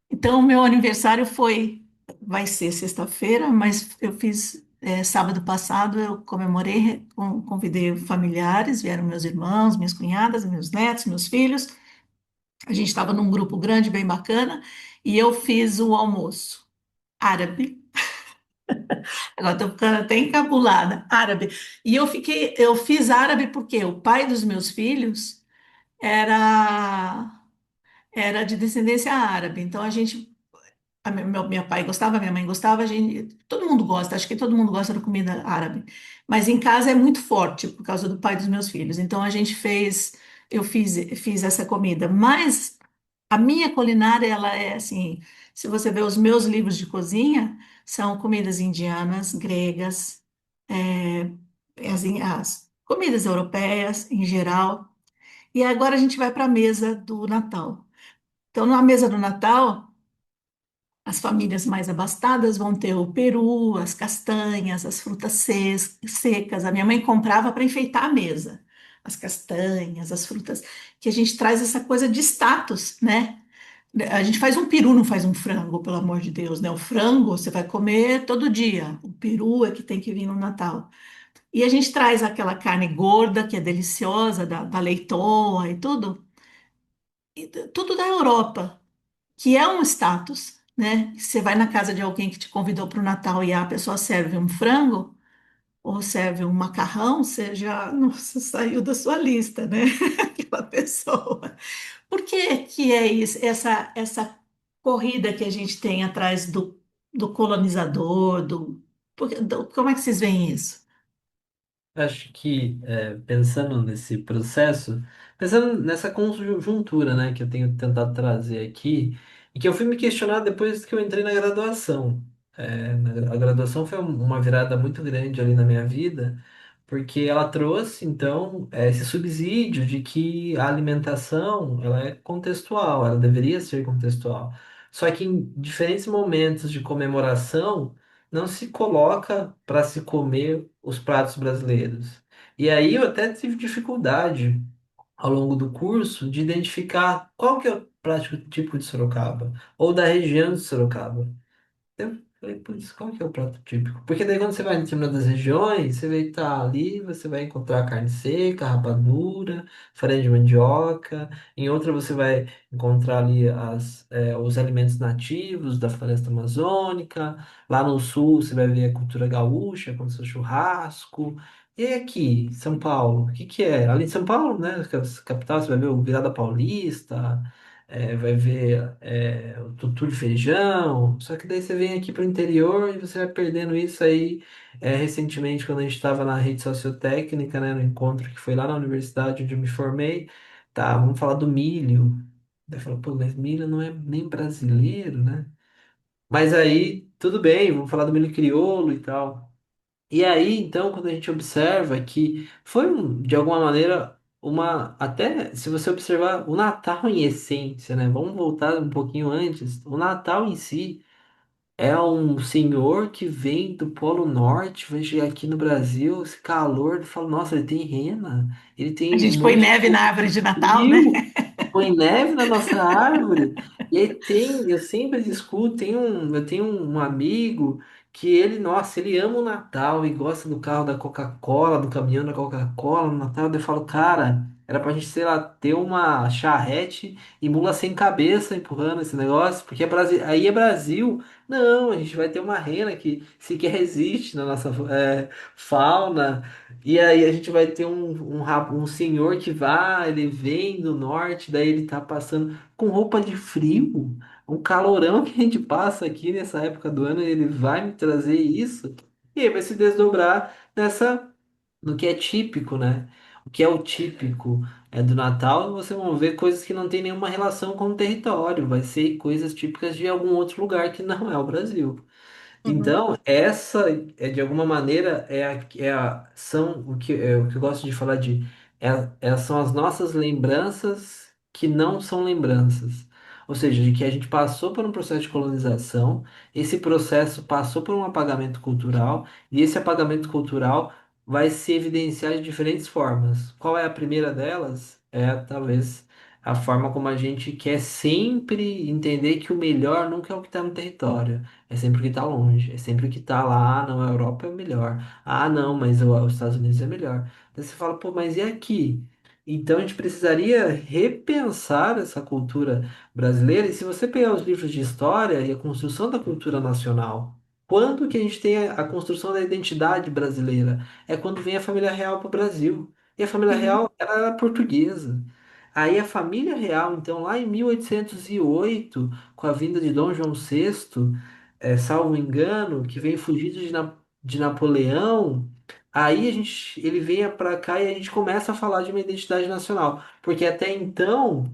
Então, o meu aniversário vai ser sexta-feira, mas eu fiz sábado passado, eu comemorei, convidei familiares, vieram meus irmãos, minhas cunhadas, meus netos, meus filhos. A gente estava num grupo grande, bem bacana, e eu fiz o almoço árabe. Agora estou ficando até encabulada, árabe. E eu fiz árabe porque o pai dos meus filhos era era de descendência árabe. Então minha pai gostava, minha mãe gostava, todo mundo gosta, acho que todo mundo gosta da comida árabe. Mas em casa é muito forte por causa do pai dos meus filhos. Então eu fiz essa comida. Mas a minha culinária, ela é assim, se você ver os meus livros de cozinha, são comidas indianas, gregas, é, as comidas europeias em geral. E agora a gente vai para a mesa do Natal. Então, na mesa do Natal, as famílias mais abastadas vão ter o peru, as castanhas, as frutas secas. A minha mãe comprava para enfeitar a mesa. As castanhas, as frutas, que a gente traz essa coisa de status, né? A gente faz um peru, não faz um frango, pelo amor de Deus, né? O frango você vai comer todo dia. O peru é que tem que vir no Natal. E a gente traz aquela carne gorda, que é deliciosa, da leitoa e tudo da Europa, que é um status, né? Você vai na casa de alguém que te convidou para o Natal e a pessoa serve um frango ou serve um macarrão, você já, nossa, saiu da sua lista, né? Aquela pessoa. Por que que é isso? Essa corrida que a gente tem atrás do colonizador, como é que vocês veem isso? Acho que pensando nesse processo, pensando nessa conjuntura, né, que eu tenho tentado trazer aqui, e que eu fui me questionar depois que eu entrei na graduação. A graduação foi uma virada muito grande ali na minha vida, porque ela trouxe, então, esse subsídio de que a alimentação, ela é contextual, ela deveria ser contextual. Só que em diferentes momentos de comemoração, não se coloca para se comer os pratos brasileiros. E aí eu até tive dificuldade ao longo do curso de identificar qual que é o prato típico de Sorocaba, ou da região de Sorocaba. Eu falei, putz, qual que é o prato típico? Porque daí quando você vai em determinadas regiões, você vai estar ali, você vai encontrar carne seca, rapadura, farinha de mandioca. Em outra você vai encontrar ali os alimentos nativos da floresta amazônica. Lá no sul você vai ver a cultura gaúcha, com seu churrasco. E aqui, São Paulo, o que que é? Ali em São Paulo, né, que é a capital, você vai ver o Virada Paulista, vai ver o tutu de feijão, só que daí você vem aqui para o interior e você vai perdendo isso aí. Recentemente, quando a gente estava na rede sociotécnica, né, no encontro que foi lá na universidade onde eu me formei, tá, vamos falar do milho. Daí falou, pô, mas milho não é nem brasileiro, né? Mas aí, tudo bem, vamos falar do milho crioulo e tal. E aí, então, quando a gente observa que foi, de alguma maneira, até se você observar o Natal em essência, né? Vamos voltar um pouquinho antes. O Natal em si é um senhor que vem do Polo Norte, vai chegar aqui no Brasil, esse calor, ele fala, nossa, ele tem rena, ele A tem um gente põe monte de neve na coisa árvore de de Natal, né? frio, põe neve na nossa árvore. E aí eu sempre escuto, eu tenho um amigo que ele, nossa, ele ama o Natal e gosta do carro da Coca-Cola, do caminhão da Coca-Cola no Natal. Daí eu falo, cara, era pra gente, sei lá, ter uma charrete e mula sem cabeça empurrando esse negócio, porque aí é Brasil. Não, a gente vai ter uma rena que sequer existe na nossa fauna. E aí a gente vai ter um senhor que ele vem do norte, daí ele tá passando com roupa de frio, um calorão que a gente passa aqui nessa época do ano, e ele vai me trazer isso, e aí vai se desdobrar no que é típico, né? O que é o típico do Natal, vocês vão ver coisas que não tem nenhuma relação com o território, vai ser coisas típicas de algum outro lugar que não é o Brasil. Uhum, Então, essa de alguma maneira são o que eu gosto de falar são as nossas lembranças que não são lembranças. Ou seja, de que a gente passou por um processo de colonização, esse processo passou por um apagamento cultural, e esse apagamento cultural vai se evidenciar de diferentes formas. Qual é a primeira delas? É talvez a forma como a gente quer sempre entender que o melhor nunca é o que está no território. É sempre o que está longe, é sempre o que está lá. Ah, não, a Europa é melhor. Ah, não, mas os Estados Unidos é melhor. Daí você fala, pô, mas e aqui? Então a gente precisaria repensar essa cultura brasileira. E se você pegar os livros de história e a construção da cultura nacional, quando que a gente tem a construção da identidade brasileira? É quando vem a família real para o Brasil. E a família Sim. real, ela era portuguesa. Aí a família real, então, lá em 1808, com a vinda de Dom João VI, salvo engano, que vem fugido de Napoleão, aí ele vem para cá e a gente começa a falar de uma identidade nacional, porque até então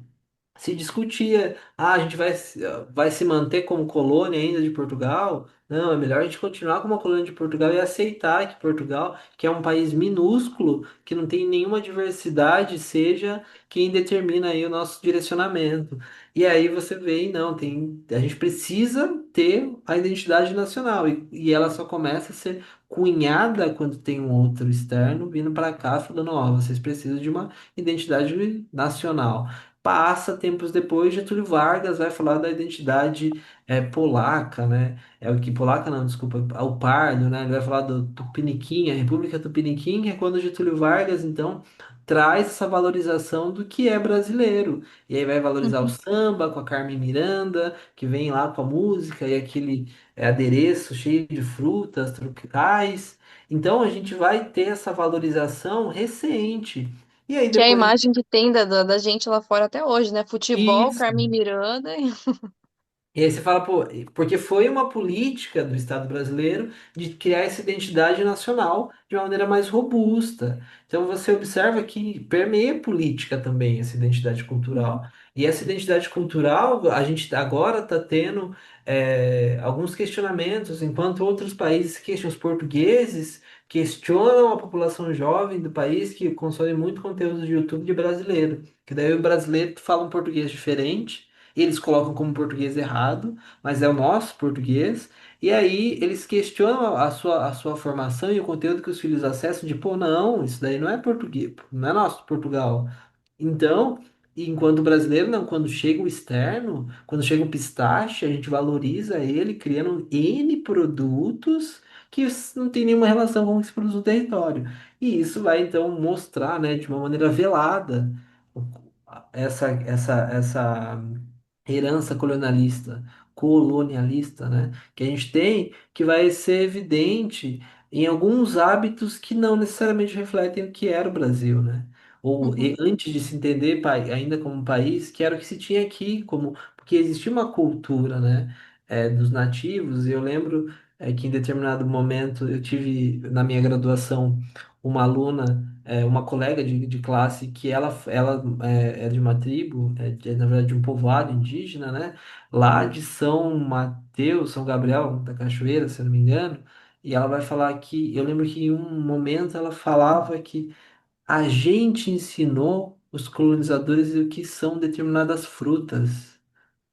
se discutia, a gente vai se manter como colônia ainda de Portugal? Não, é melhor a gente continuar como uma colônia de Portugal e aceitar que Portugal, que é um país minúsculo, que não tem nenhuma diversidade, seja quem determina aí o nosso direcionamento. E aí você vê, não, a gente precisa ter a identidade nacional, e ela só começa a ser cunhada quando tem um outro externo vindo para cá falando, ó, vocês precisam de uma identidade nacional. Passa tempos depois, Getúlio Vargas vai falar da identidade polaca, né? É o que polaca não, desculpa, o pardo, né? Ele vai falar do Tupiniquim, a República Tupiniquim, que é quando Getúlio Vargas então traz essa valorização do que é brasileiro. E aí vai valorizar o uhum. samba com a Carmen Miranda, que vem lá com a música e aquele adereço cheio de frutas tropicais. Então a gente vai ter essa valorização recente. E aí Que é a depois imagem que tem da gente lá fora até hoje, né? Futebol, isso. Carmen Miranda. E aí você fala, pô, porque foi uma política do Estado brasileiro de criar essa identidade nacional de uma maneira mais robusta. Então você observa que permeia política também essa identidade cultural. E essa identidade cultural, a gente agora está tendo alguns questionamentos, enquanto outros países questionam, os portugueses questionam a população jovem do país que consome muito conteúdo de YouTube de brasileiro. Que daí o brasileiro fala um português diferente. Eles colocam como português errado, mas é o nosso português. E aí eles questionam a sua formação e o conteúdo que os filhos acessam, de, pô, não, isso daí não é português, não é nosso Portugal. Então, enquanto brasileiro, não, quando chega o externo, quando chega o pistache, a gente valoriza ele criando N produtos que não tem nenhuma relação com esse produto do território. E isso vai, então, mostrar, né, de uma maneira velada essa herança colonialista, né, que a gente tem, que vai ser evidente em alguns hábitos que não necessariamente refletem o que era o Brasil, né? Ou Uhum, antes de se entender ainda como um país, que era o que se tinha aqui, como porque existia uma cultura, né, dos nativos. E eu lembro que em determinado momento eu tive na minha graduação uma aluna, uma colega de classe que ela é de uma tribo, na verdade de um povoado indígena, né? Lá de São Mateus, São Gabriel da Cachoeira, se eu não me engano. E ela vai falar que, eu lembro que em um momento ela falava que a gente ensinou os colonizadores o que são determinadas frutas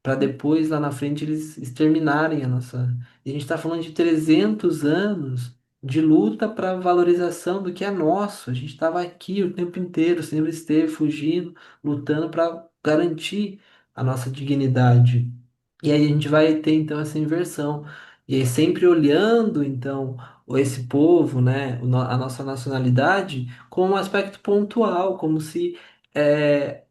para depois, lá na frente, eles exterminarem a nossa. E a gente está falando de 300 anos de luta para valorização do que é nosso. A gente estava aqui o tempo inteiro, sempre esteve fugindo, lutando para garantir a nossa dignidade. E aí a gente vai ter então essa inversão. E aí sempre olhando então esse povo, né, a nossa nacionalidade como um aspecto pontual, como se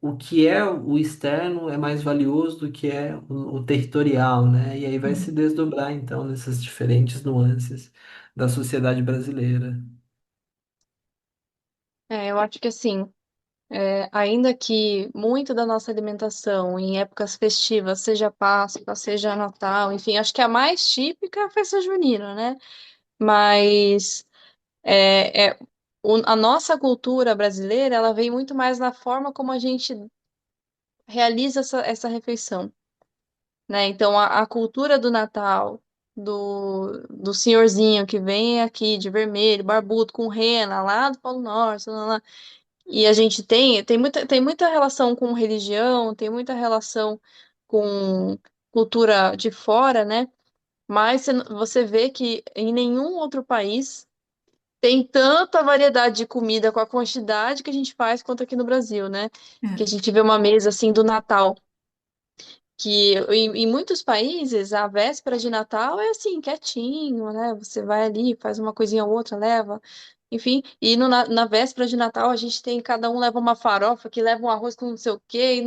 o que é o externo é mais valioso do que é o territorial, né? E aí vai se uhum. desdobrar então nessas diferentes nuances da sociedade brasileira. eu acho que assim, ainda que muito da nossa alimentação em épocas festivas, seja Páscoa, seja Natal, enfim, acho que a mais típica é a festa junina, né? Mas a nossa cultura brasileira, ela vem muito mais na forma como a gente realiza essa refeição, né? Então, a cultura do Natal, do senhorzinho que vem aqui de vermelho, barbudo, com rena, lá do Polo Norte, lá, lá. E a gente tem muita relação com religião, tem muita relação com cultura de fora, né? Mas você vê que em nenhum outro país tem tanta variedade de comida com a quantidade que a gente faz quanto aqui no Brasil, né? Que a É, gente vê uma mesa assim do Natal, que em muitos países a véspera de Natal é assim, quietinho, né? Você vai ali, faz uma coisinha ou outra, leva. Enfim, e na véspera de Natal a gente tem, cada um leva uma farofa, que leva um arroz com não sei o quê.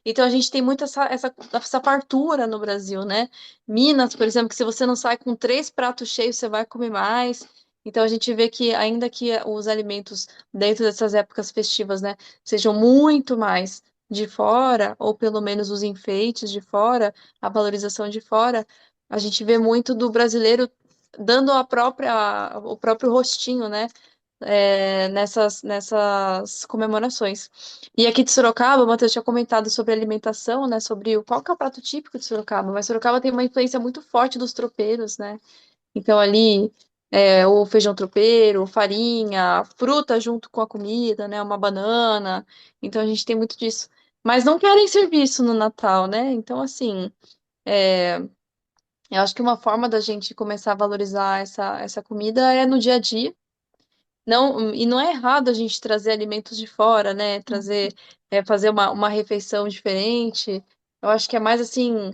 Então a gente tem muito essa fartura no Brasil, né? Minas, por exemplo, que se você não sai com 3 pratos cheios, você vai comer mais. Então a gente vê que ainda que os alimentos dentro dessas épocas festivas, né, sejam muito mais de fora, ou pelo menos os enfeites de fora, a valorização de fora, a gente vê muito do brasileiro dando o próprio rostinho, né? Nessas comemorações. E aqui de Sorocaba, o Matheus tinha comentado sobre alimentação, né? Sobre qual que é o prato típico de Sorocaba, mas Sorocaba tem uma influência muito forte dos tropeiros, né? Então ali o feijão tropeiro, farinha, fruta junto com a comida, né? Uma banana. Então a gente tem muito disso. Mas não querem servir isso no Natal, né? Então, assim, eu acho que uma forma da gente começar a valorizar essa comida é no dia a dia. Não, e não é errado a gente trazer alimentos de fora, né? Fazer uma refeição diferente. Eu acho que é mais assim,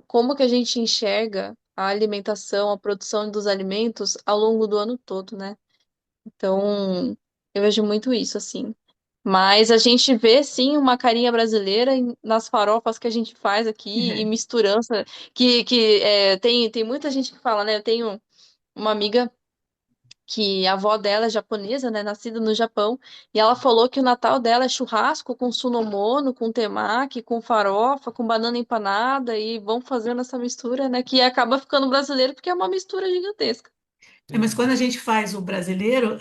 como que a gente enxerga a alimentação, a produção dos alimentos ao longo do ano todo, né? Então, eu vejo muito isso, assim. Mas a gente vê, sim, uma carinha brasileira nas farofas que a gente faz aqui e é, misturança, tem muita gente que fala, né? Eu tenho uma amiga que a avó dela é japonesa, né, nascida no Japão, e ela falou que o Natal dela é churrasco com sunomono, com temaki, com farofa, com banana empanada, e vão fazendo essa mistura, né, que acaba ficando brasileiro porque é uma mistura gigantesca. Mas quando a gente faz o brasileiro,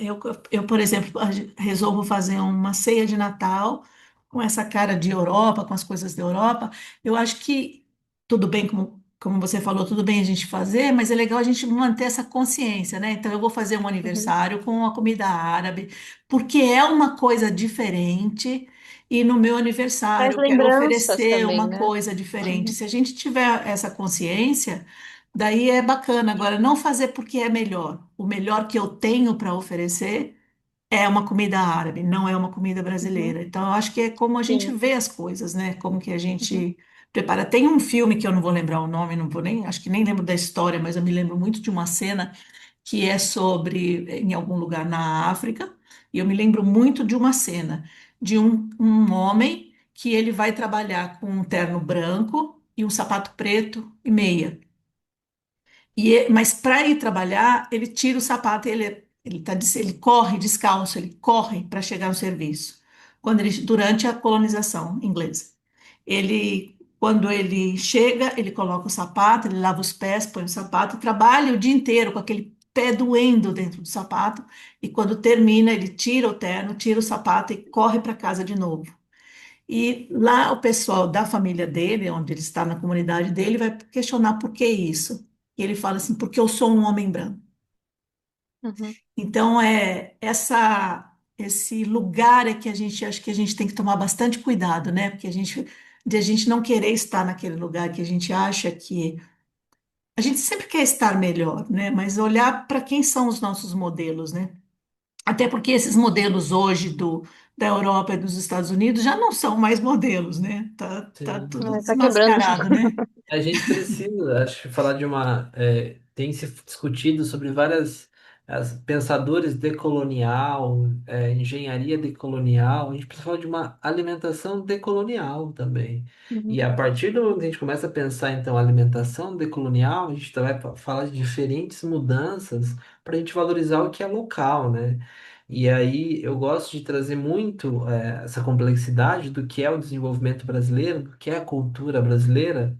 por exemplo, resolvo fazer uma ceia de Natal com essa cara de Europa, com as coisas da Europa. Eu acho que tudo bem, como você falou, tudo bem a gente fazer, mas é legal a gente manter essa consciência, né? Então, eu vou fazer um Uhum. aniversário com a comida árabe, porque é uma coisa diferente. E no meu Traz aniversário, eu quero lembranças oferecer também, uma né? coisa diferente. Se a gente tiver essa consciência. Daí é bacana. Agora, não fazer porque é melhor. O melhor que eu tenho para oferecer é uma comida árabe, não é uma comida Uhum. brasileira. Então, eu acho que é como a gente Sim. vê as coisas, né? Como que a Uhum. gente prepara. Tem um filme que eu não vou lembrar o nome, não vou nem, acho que nem lembro da história, mas eu me lembro muito de uma cena que é sobre em algum lugar na África, e eu me lembro muito de uma cena de um homem que ele vai trabalhar com um terno branco e um sapato preto e meia. Mas para ir trabalhar, ele tira o sapato e ele corre descalço, ele corre para chegar no serviço. Durante a colonização inglesa. Quando ele chega, ele coloca o sapato, ele lava os pés, põe o sapato, e trabalha o dia inteiro com aquele pé doendo dentro do sapato. E quando termina, ele tira o terno, tira o sapato e corre para casa de novo. E lá o pessoal da família dele, onde ele está na comunidade dele, vai questionar por que isso. E ele fala assim, porque eu sou um homem branco. Uhum. Então esse lugar é que a gente acho que a gente tem que tomar bastante cuidado, né? Porque a gente não querer estar naquele lugar que a gente acha que a gente sempre quer estar melhor, né? Mas olhar para quem são os nossos modelos, né? Até porque esses modelos hoje da Europa e dos Estados Unidos já não são mais modelos, né? Tá Sim. tudo Tá quebrando. desmascarado, né? A gente precisa, acho que falar de uma. Tem se discutido sobre várias pensadores decolonial, engenharia decolonial. A gente precisa falar de uma alimentação decolonial também. E Uhum. a partir do momento que a gente começa a pensar, então, alimentação decolonial, a gente vai falar de diferentes mudanças para a gente valorizar o que é local, né? E aí eu gosto de trazer muito essa complexidade do que é o desenvolvimento brasileiro, do que é a cultura brasileira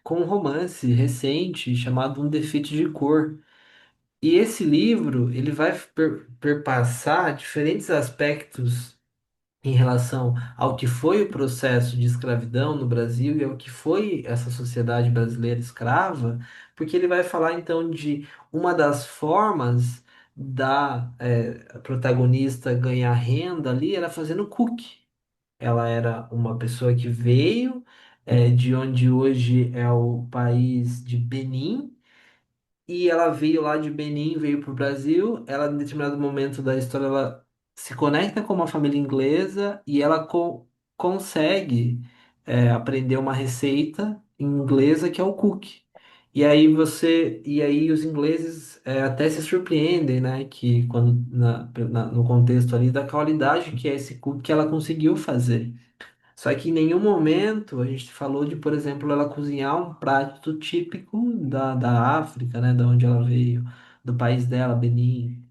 com um romance recente chamado Um Defeito de Cor. E esse livro, ele vai perpassar diferentes aspectos em relação ao que foi o processo de escravidão no Brasil e ao que foi essa sociedade brasileira escrava, porque ele vai falar então de uma das formas da protagonista ganhar renda ali era fazendo cookie. Ela era uma pessoa que veio de onde hoje é o país de Benin, e ela veio lá de Benin, veio para o Brasil. Ela, em determinado momento da história, ela se conecta com uma família inglesa e ela consegue aprender uma receita inglesa que é o cookie. E aí os ingleses até se surpreendem, né? Que quando no contexto ali da qualidade que é esse cookie que ela conseguiu fazer. Só que em nenhum momento a gente falou de, por exemplo, ela cozinhar um prato típico da África, né, da onde ela veio, do país dela, Benin,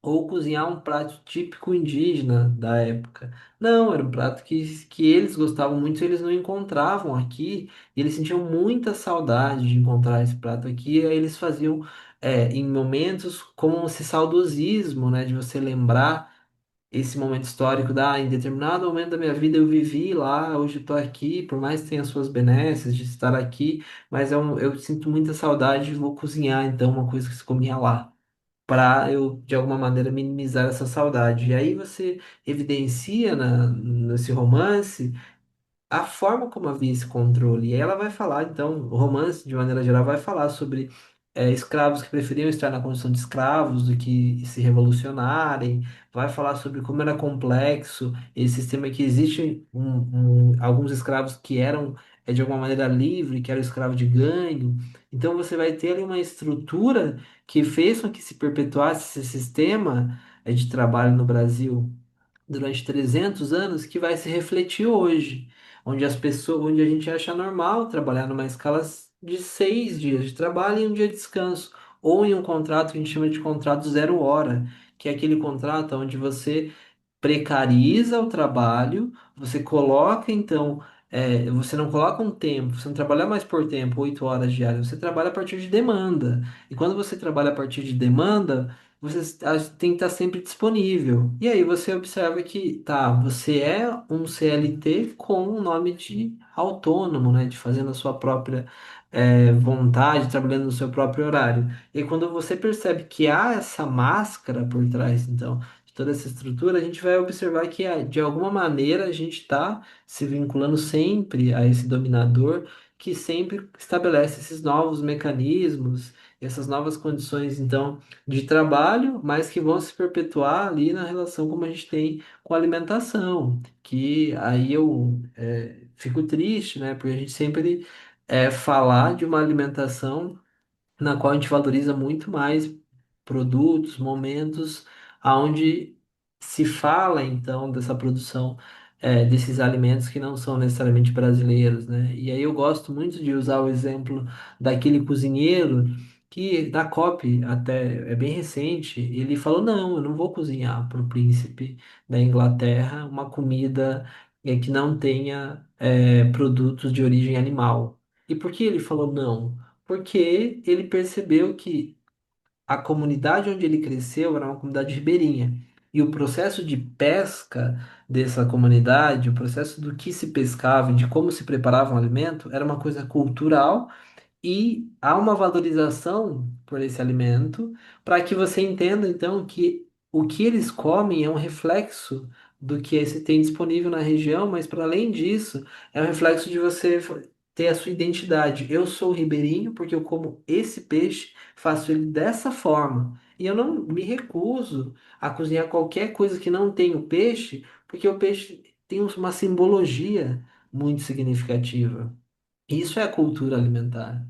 ou cozinhar um prato típico indígena da época. Não, era um prato que eles gostavam muito, e eles não encontravam aqui, e eles sentiam muita saudade de encontrar esse prato aqui, e aí eles faziam em momentos como esse saudosismo, né, de você lembrar esse momento histórico em determinado momento da minha vida eu vivi lá, hoje estou aqui, por mais que tenha suas benesses de estar aqui, mas eu sinto muita saudade e vou cozinhar então uma coisa que se comia lá, para eu de alguma maneira minimizar essa saudade. E aí você evidencia nesse romance a forma como havia esse controle. E aí ela vai falar, então, o romance, de maneira geral, vai falar sobre escravos que preferiam estar na condição de escravos do que se revolucionarem, vai falar sobre como era complexo esse sistema que existe alguns escravos que eram de alguma maneira livre, que eram escravos de ganho. Então você vai ter ali uma estrutura que fez com que se perpetuasse esse sistema de trabalho no Brasil durante 300 anos que vai se refletir hoje, onde as pessoas, onde a gente acha normal trabalhar numa escala de 6 dias de trabalho e um dia de descanso, ou em um contrato que a gente chama de contrato 0 hora, que é aquele contrato onde você precariza o trabalho, você coloca então, você não coloca um tempo, você não trabalha mais por tempo, 8 horas diárias, você trabalha a partir de demanda. E quando você trabalha a partir de demanda, tem que estar sempre disponível. E aí você observa que, tá, você é um CLT com o nome de autônomo, né, de fazendo a sua própria vontade, trabalhando no seu próprio horário. E quando você percebe que há essa máscara por trás, então de toda essa estrutura, a gente vai observar que, de alguma maneira, a gente está se vinculando sempre a esse dominador que sempre estabelece esses novos mecanismos, essas novas condições, então, de trabalho, mas que vão se perpetuar ali na relação como a gente tem com a alimentação, que aí eu fico triste, né, porque a gente sempre falar de uma alimentação na qual a gente valoriza muito mais produtos, momentos aonde se fala então dessa produção desses alimentos que não são necessariamente brasileiros, né? E aí eu gosto muito de usar o exemplo daquele cozinheiro que da COP até é bem recente, ele falou, não, eu não vou cozinhar para o príncipe da Inglaterra uma comida que não tenha produtos de origem animal. E por que ele falou não? Porque ele percebeu que a comunidade onde ele cresceu era uma comunidade ribeirinha. E o processo de pesca dessa comunidade, o processo do que se pescava e de como se preparava um alimento, era uma coisa cultural e há uma valorização por esse alimento para que você entenda então que o que eles comem é um reflexo do que se tem disponível na região, mas para além disso, é um reflexo de você ter a sua identidade. Eu sou ribeirinho porque eu como esse peixe, faço ele dessa forma. E eu não me recuso a cozinhar qualquer coisa que não tenha o peixe, porque o peixe tem uma simbologia muito significativa. Isso é a cultura alimentar.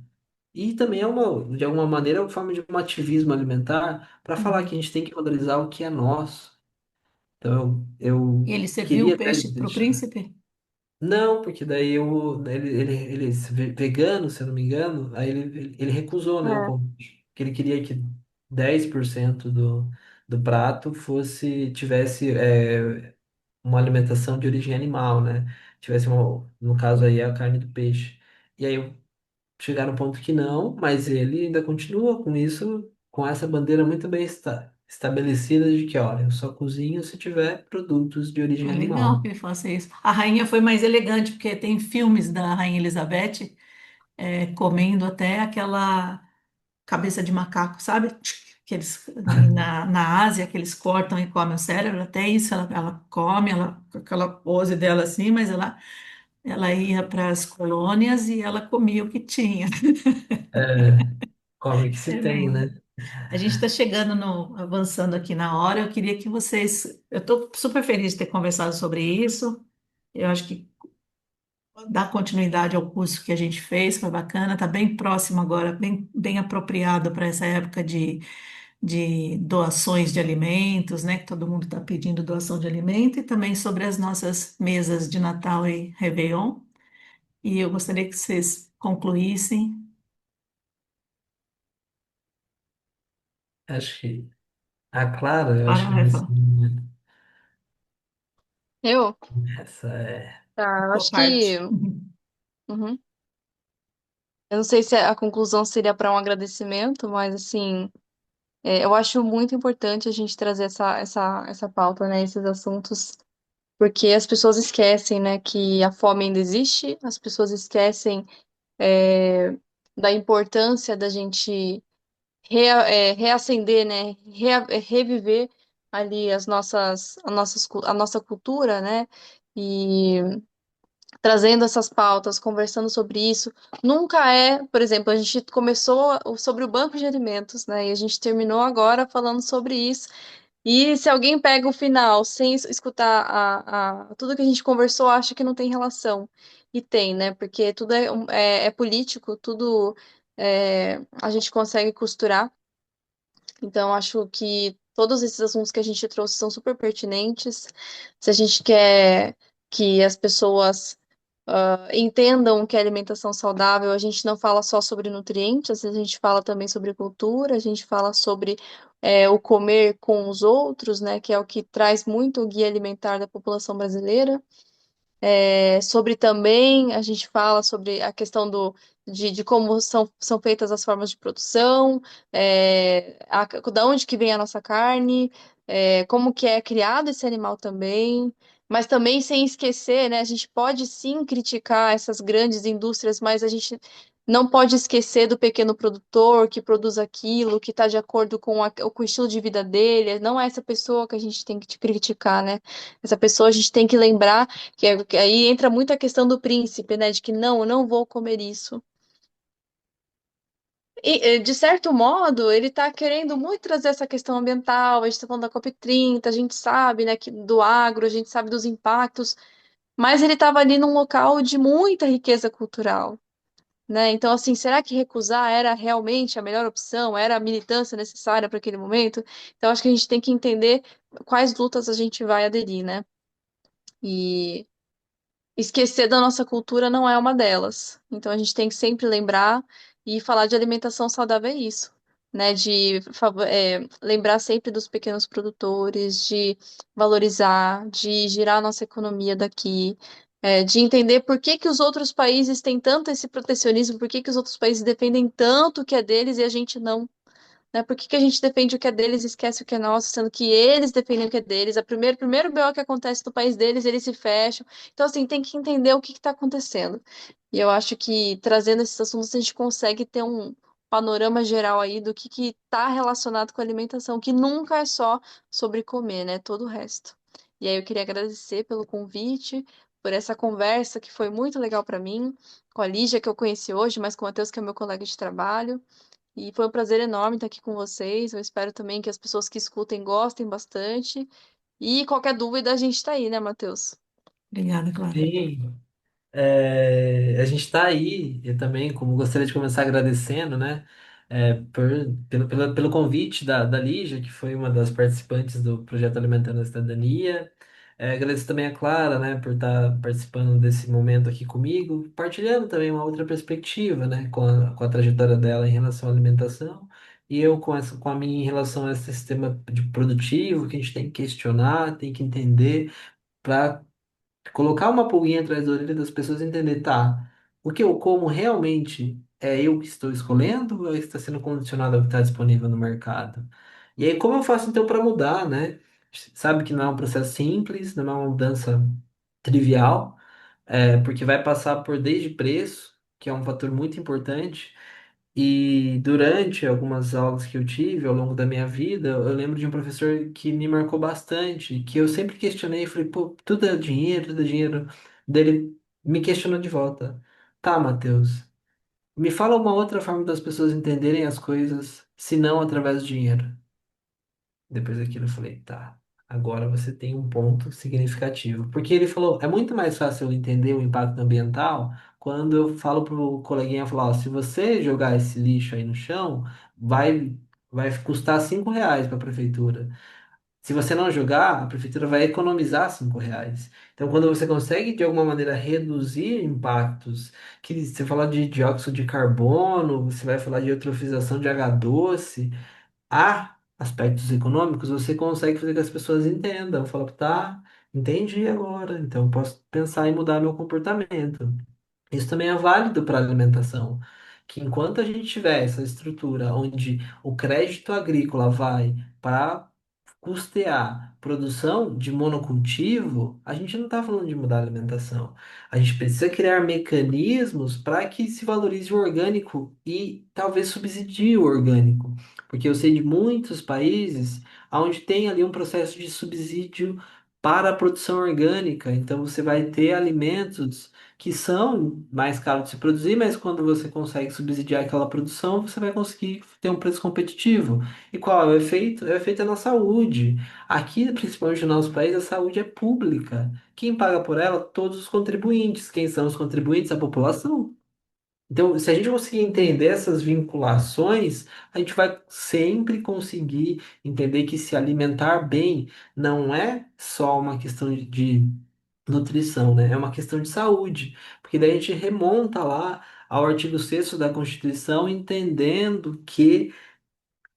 E também de alguma maneira, é uma forma de um ativismo alimentar para falar que Uhum. a gente tem que valorizar o que é nosso. Então, E eu ele serviu o queria até peixe para o deixar. príncipe? Não, porque daí ele vegano, se eu não me engano, aí ele recusou, né, o É. convite. Porque ele queria que 10% do prato tivesse uma alimentação de origem animal, né? Tivesse, no caso aí, a carne do peixe. E aí chegar no ponto que não, mas ele ainda continua com isso, com essa bandeira muito bem estabelecida de que, olha, eu só cozinho se tiver produtos de origem É legal animal. que ele faça isso. A rainha foi mais elegante, porque tem filmes da Rainha Elizabeth comendo até aquela cabeça de macaco, sabe? Que eles, na Ásia, que eles cortam e comem o cérebro, até isso ela come, ela, com aquela pose dela assim, mas ela ia para as colônias e ela comia o que tinha. É, come que se tem, Tremendo. né? A gente está chegando avançando aqui na hora. Eu queria que vocês. Eu estou super feliz de ter conversado sobre isso. Eu acho que dar continuidade ao curso que a gente fez foi bacana. Está bem próximo agora, bem apropriado para essa época de doações de alimentos, né? Que todo mundo está pedindo doação de alimento e também sobre as nossas mesas de Natal e Réveillon. E eu gostaria que vocês concluíssem. Acho que a Clara, eu acho Clara que vai falar. Eu? essa é. Tá, eu Sua acho que. parte. Uhum. Eu não sei se a conclusão seria para um agradecimento, mas assim, eu acho muito importante a gente trazer essa pauta, né? Esses assuntos, porque as pessoas esquecem, né, que a fome ainda existe, as pessoas esquecem é, da importância da gente reacender, né? Reviver ali a nossa cultura, né? E trazendo essas pautas, conversando sobre isso. Nunca é, por exemplo, a gente começou sobre o banco de alimentos, né? E a gente terminou agora falando sobre isso. E se alguém pega o final sem escutar tudo que a gente conversou, acha que não tem relação. E tem, né? Porque tudo é político, tudo a gente consegue costurar. Então, acho que todos esses assuntos que a gente trouxe são super pertinentes. Se a gente quer que as pessoas entendam que a alimentação saudável, a gente não fala só sobre nutrientes, a gente fala também sobre cultura, a gente fala sobre o comer com os outros, né, que é o que traz muito o guia alimentar da população brasileira. Sobre também, a gente fala sobre a questão de como são feitas as formas de produção, da onde que vem a nossa carne, como que é criado esse animal também, mas também sem esquecer, né, a gente pode sim criticar essas grandes indústrias, mas a gente não pode esquecer do pequeno produtor que produz aquilo, que está de acordo com o estilo de vida dele, não é essa pessoa que a gente tem que criticar, né? Essa pessoa a gente tem que lembrar que aí entra muito a questão do príncipe, né? De que não, eu não vou comer isso. E, de certo modo, ele está querendo muito trazer essa questão ambiental. A gente está falando da COP30, a gente sabe, né, que do agro, a gente sabe dos impactos, mas ele estava ali num local de muita riqueza cultural, né? Então, assim, será que recusar era realmente a melhor opção? Era a militância necessária para aquele momento? Então, acho que a gente tem que entender quais lutas a gente vai aderir, né? E esquecer da nossa cultura não é uma delas. Então a gente tem que sempre lembrar e falar de alimentação saudável é isso, né? Lembrar sempre dos pequenos produtores, de valorizar, de girar a nossa economia daqui. De entender por que que os outros países têm tanto esse protecionismo, por que que os outros países defendem tanto o que é deles e a gente não, né? Por que que a gente defende o que é deles e esquece o que é nosso, sendo que eles defendem o que é deles? Primeiro BO que acontece no país deles, eles se fecham. Então, assim, tem que entender o que está acontecendo. E eu acho que trazendo esses assuntos a gente consegue ter um panorama geral aí do que está relacionado com a alimentação, que nunca é só sobre comer, né? Todo o resto. E aí eu queria agradecer pelo convite, por essa conversa que foi muito legal para mim, com a Lígia, que eu conheci hoje, mas com o Matheus, que é meu colega de trabalho. E foi um prazer enorme estar aqui com vocês. Eu espero também que as pessoas que escutem gostem bastante. E qualquer dúvida, a gente está aí, né, Matheus? Obrigada, Clara. Sim. A gente está aí, eu também, como gostaria de começar agradecendo, né, pelo convite da Lígia, que foi uma das participantes do projeto Alimentando a Cidadania. Agradeço também a Clara, né, por estar participando desse momento aqui comigo, partilhando também uma outra perspectiva, né, com a trajetória dela em relação à alimentação. E eu com a minha em relação a esse sistema de produtivo que a gente tem que questionar, tem que entender para colocar uma pulguinha atrás da orelha das pessoas e entender, tá, o que eu como realmente é eu que estou escolhendo ou está sendo condicionado ao que está disponível no mercado? E aí, como eu faço então para mudar, né? Sabe que não é um processo simples, não é uma mudança trivial, porque vai passar por desde preço, que é um fator muito importante, e durante algumas aulas que eu tive ao longo da minha vida, eu lembro de um professor que me marcou bastante, que eu sempre questionei, falei, pô, tudo é dinheiro. Dele me questionou de volta. Tá, Matheus, me fala uma outra forma das pessoas entenderem as coisas, se não através do dinheiro. Depois daquilo eu falei, tá, agora você tem um ponto significativo. Porque ele falou, é muito mais fácil eu entender o impacto ambiental quando eu falo pro coleguinha, falar, ó, se você jogar esse lixo aí no chão, vai custar R$ 5 para a prefeitura. Se você não jogar, a prefeitura vai economizar R$ 5. Então, quando você consegue, de alguma maneira, reduzir impactos, que você fala de dióxido de carbono, você vai falar de eutrofização de água doce, há aspectos econômicos, você consegue fazer que as pessoas entendam. Fala, tá, entendi agora, então eu posso pensar em mudar meu comportamento. Isso também é válido para a alimentação, que enquanto a gente tiver essa estrutura onde o crédito agrícola vai para custear produção de monocultivo, a gente não está falando de mudar a alimentação. A gente precisa criar mecanismos para que se valorize o orgânico e talvez subsidie o orgânico. Porque eu sei de muitos países onde tem ali um processo de subsídio para a produção orgânica. Então você vai ter alimentos que são mais caros de se produzir, mas quando você consegue subsidiar aquela produção, você vai conseguir ter um preço competitivo. E qual é o efeito? É o efeito na saúde. Aqui, principalmente no nosso país, a saúde é pública. Quem paga por ela? Todos os contribuintes. Quem são os contribuintes? A população. Então, se a gente conseguir entender essas vinculações, a gente vai sempre conseguir entender que se alimentar bem não é só uma questão de nutrição, né? É uma questão de saúde, porque daí a gente remonta lá ao artigo 6º da Constituição, entendendo que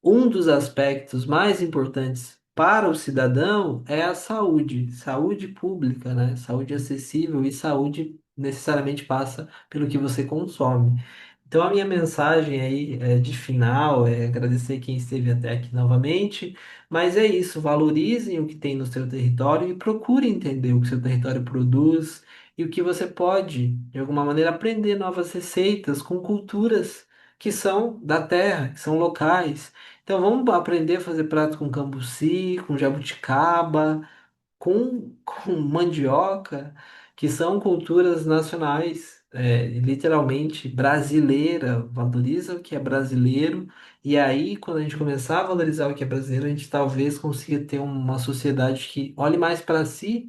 um dos aspectos mais importantes para o cidadão é a saúde, saúde pública, né? Saúde acessível e saúde necessariamente passa pelo que você consome. Então, a minha mensagem aí de final é agradecer quem esteve até aqui novamente, mas é isso, valorizem o que tem no seu território e procure entender o que seu território produz e o que você pode, de alguma maneira, aprender novas receitas com culturas que são da terra, que são locais. Então vamos aprender a fazer prato com cambuci, com jabuticaba, com mandioca, que são culturas nacionais, literalmente brasileira. Valoriza o que é brasileiro, e aí, quando a gente começar a valorizar o que é brasileiro, a gente talvez consiga ter uma sociedade que olhe mais para si,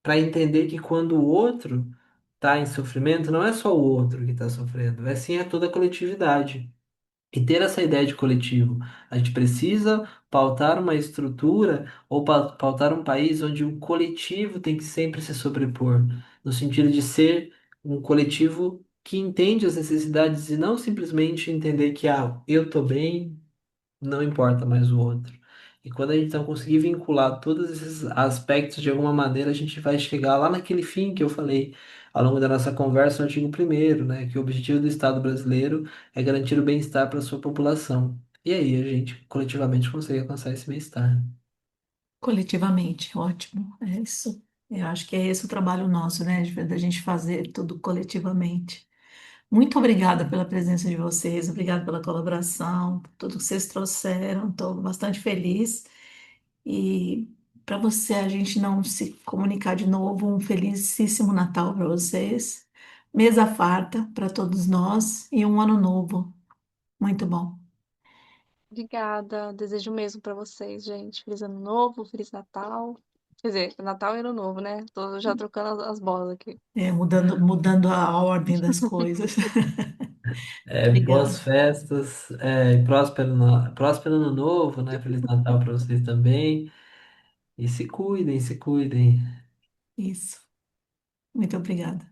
para entender que quando o outro está em sofrimento, não é só o outro que está sofrendo, é sim a toda a coletividade. E ter essa ideia de coletivo. A gente precisa pautar uma estrutura ou pautar um país onde o coletivo tem que sempre se sobrepor, no sentido de ser um coletivo que entende as necessidades e não simplesmente entender que, eu tô bem, não importa mais o outro. E quando a gente então conseguir vincular todos esses aspectos de alguma maneira, a gente vai chegar lá naquele fim que eu falei ao longo da nossa conversa no artigo 1º, né? Que o objetivo do Estado brasileiro é garantir o bem-estar para a sua população. E aí a gente coletivamente consegue alcançar esse bem-estar. Coletivamente, ótimo. É isso. Eu acho que é esse o trabalho nosso, né? Da gente fazer tudo coletivamente. Muito obrigada pela presença de vocês, obrigada pela colaboração, por tudo que vocês trouxeram. Estou bastante feliz. E para você, a gente não se comunicar de novo, um felicíssimo Natal para vocês, mesa farta para todos nós e um ano novo. Muito bom. Obrigada. Desejo o mesmo para vocês, gente. Feliz Ano Novo, Feliz Natal. Quer dizer, Natal e Ano Novo, né? Tô já trocando as bolas aqui. Mudando a ordem das coisas. Boas Obrigada. festas, próspero ano novo, né? Feliz Natal para vocês também. E se cuidem, se cuidem. Isso. Muito obrigada.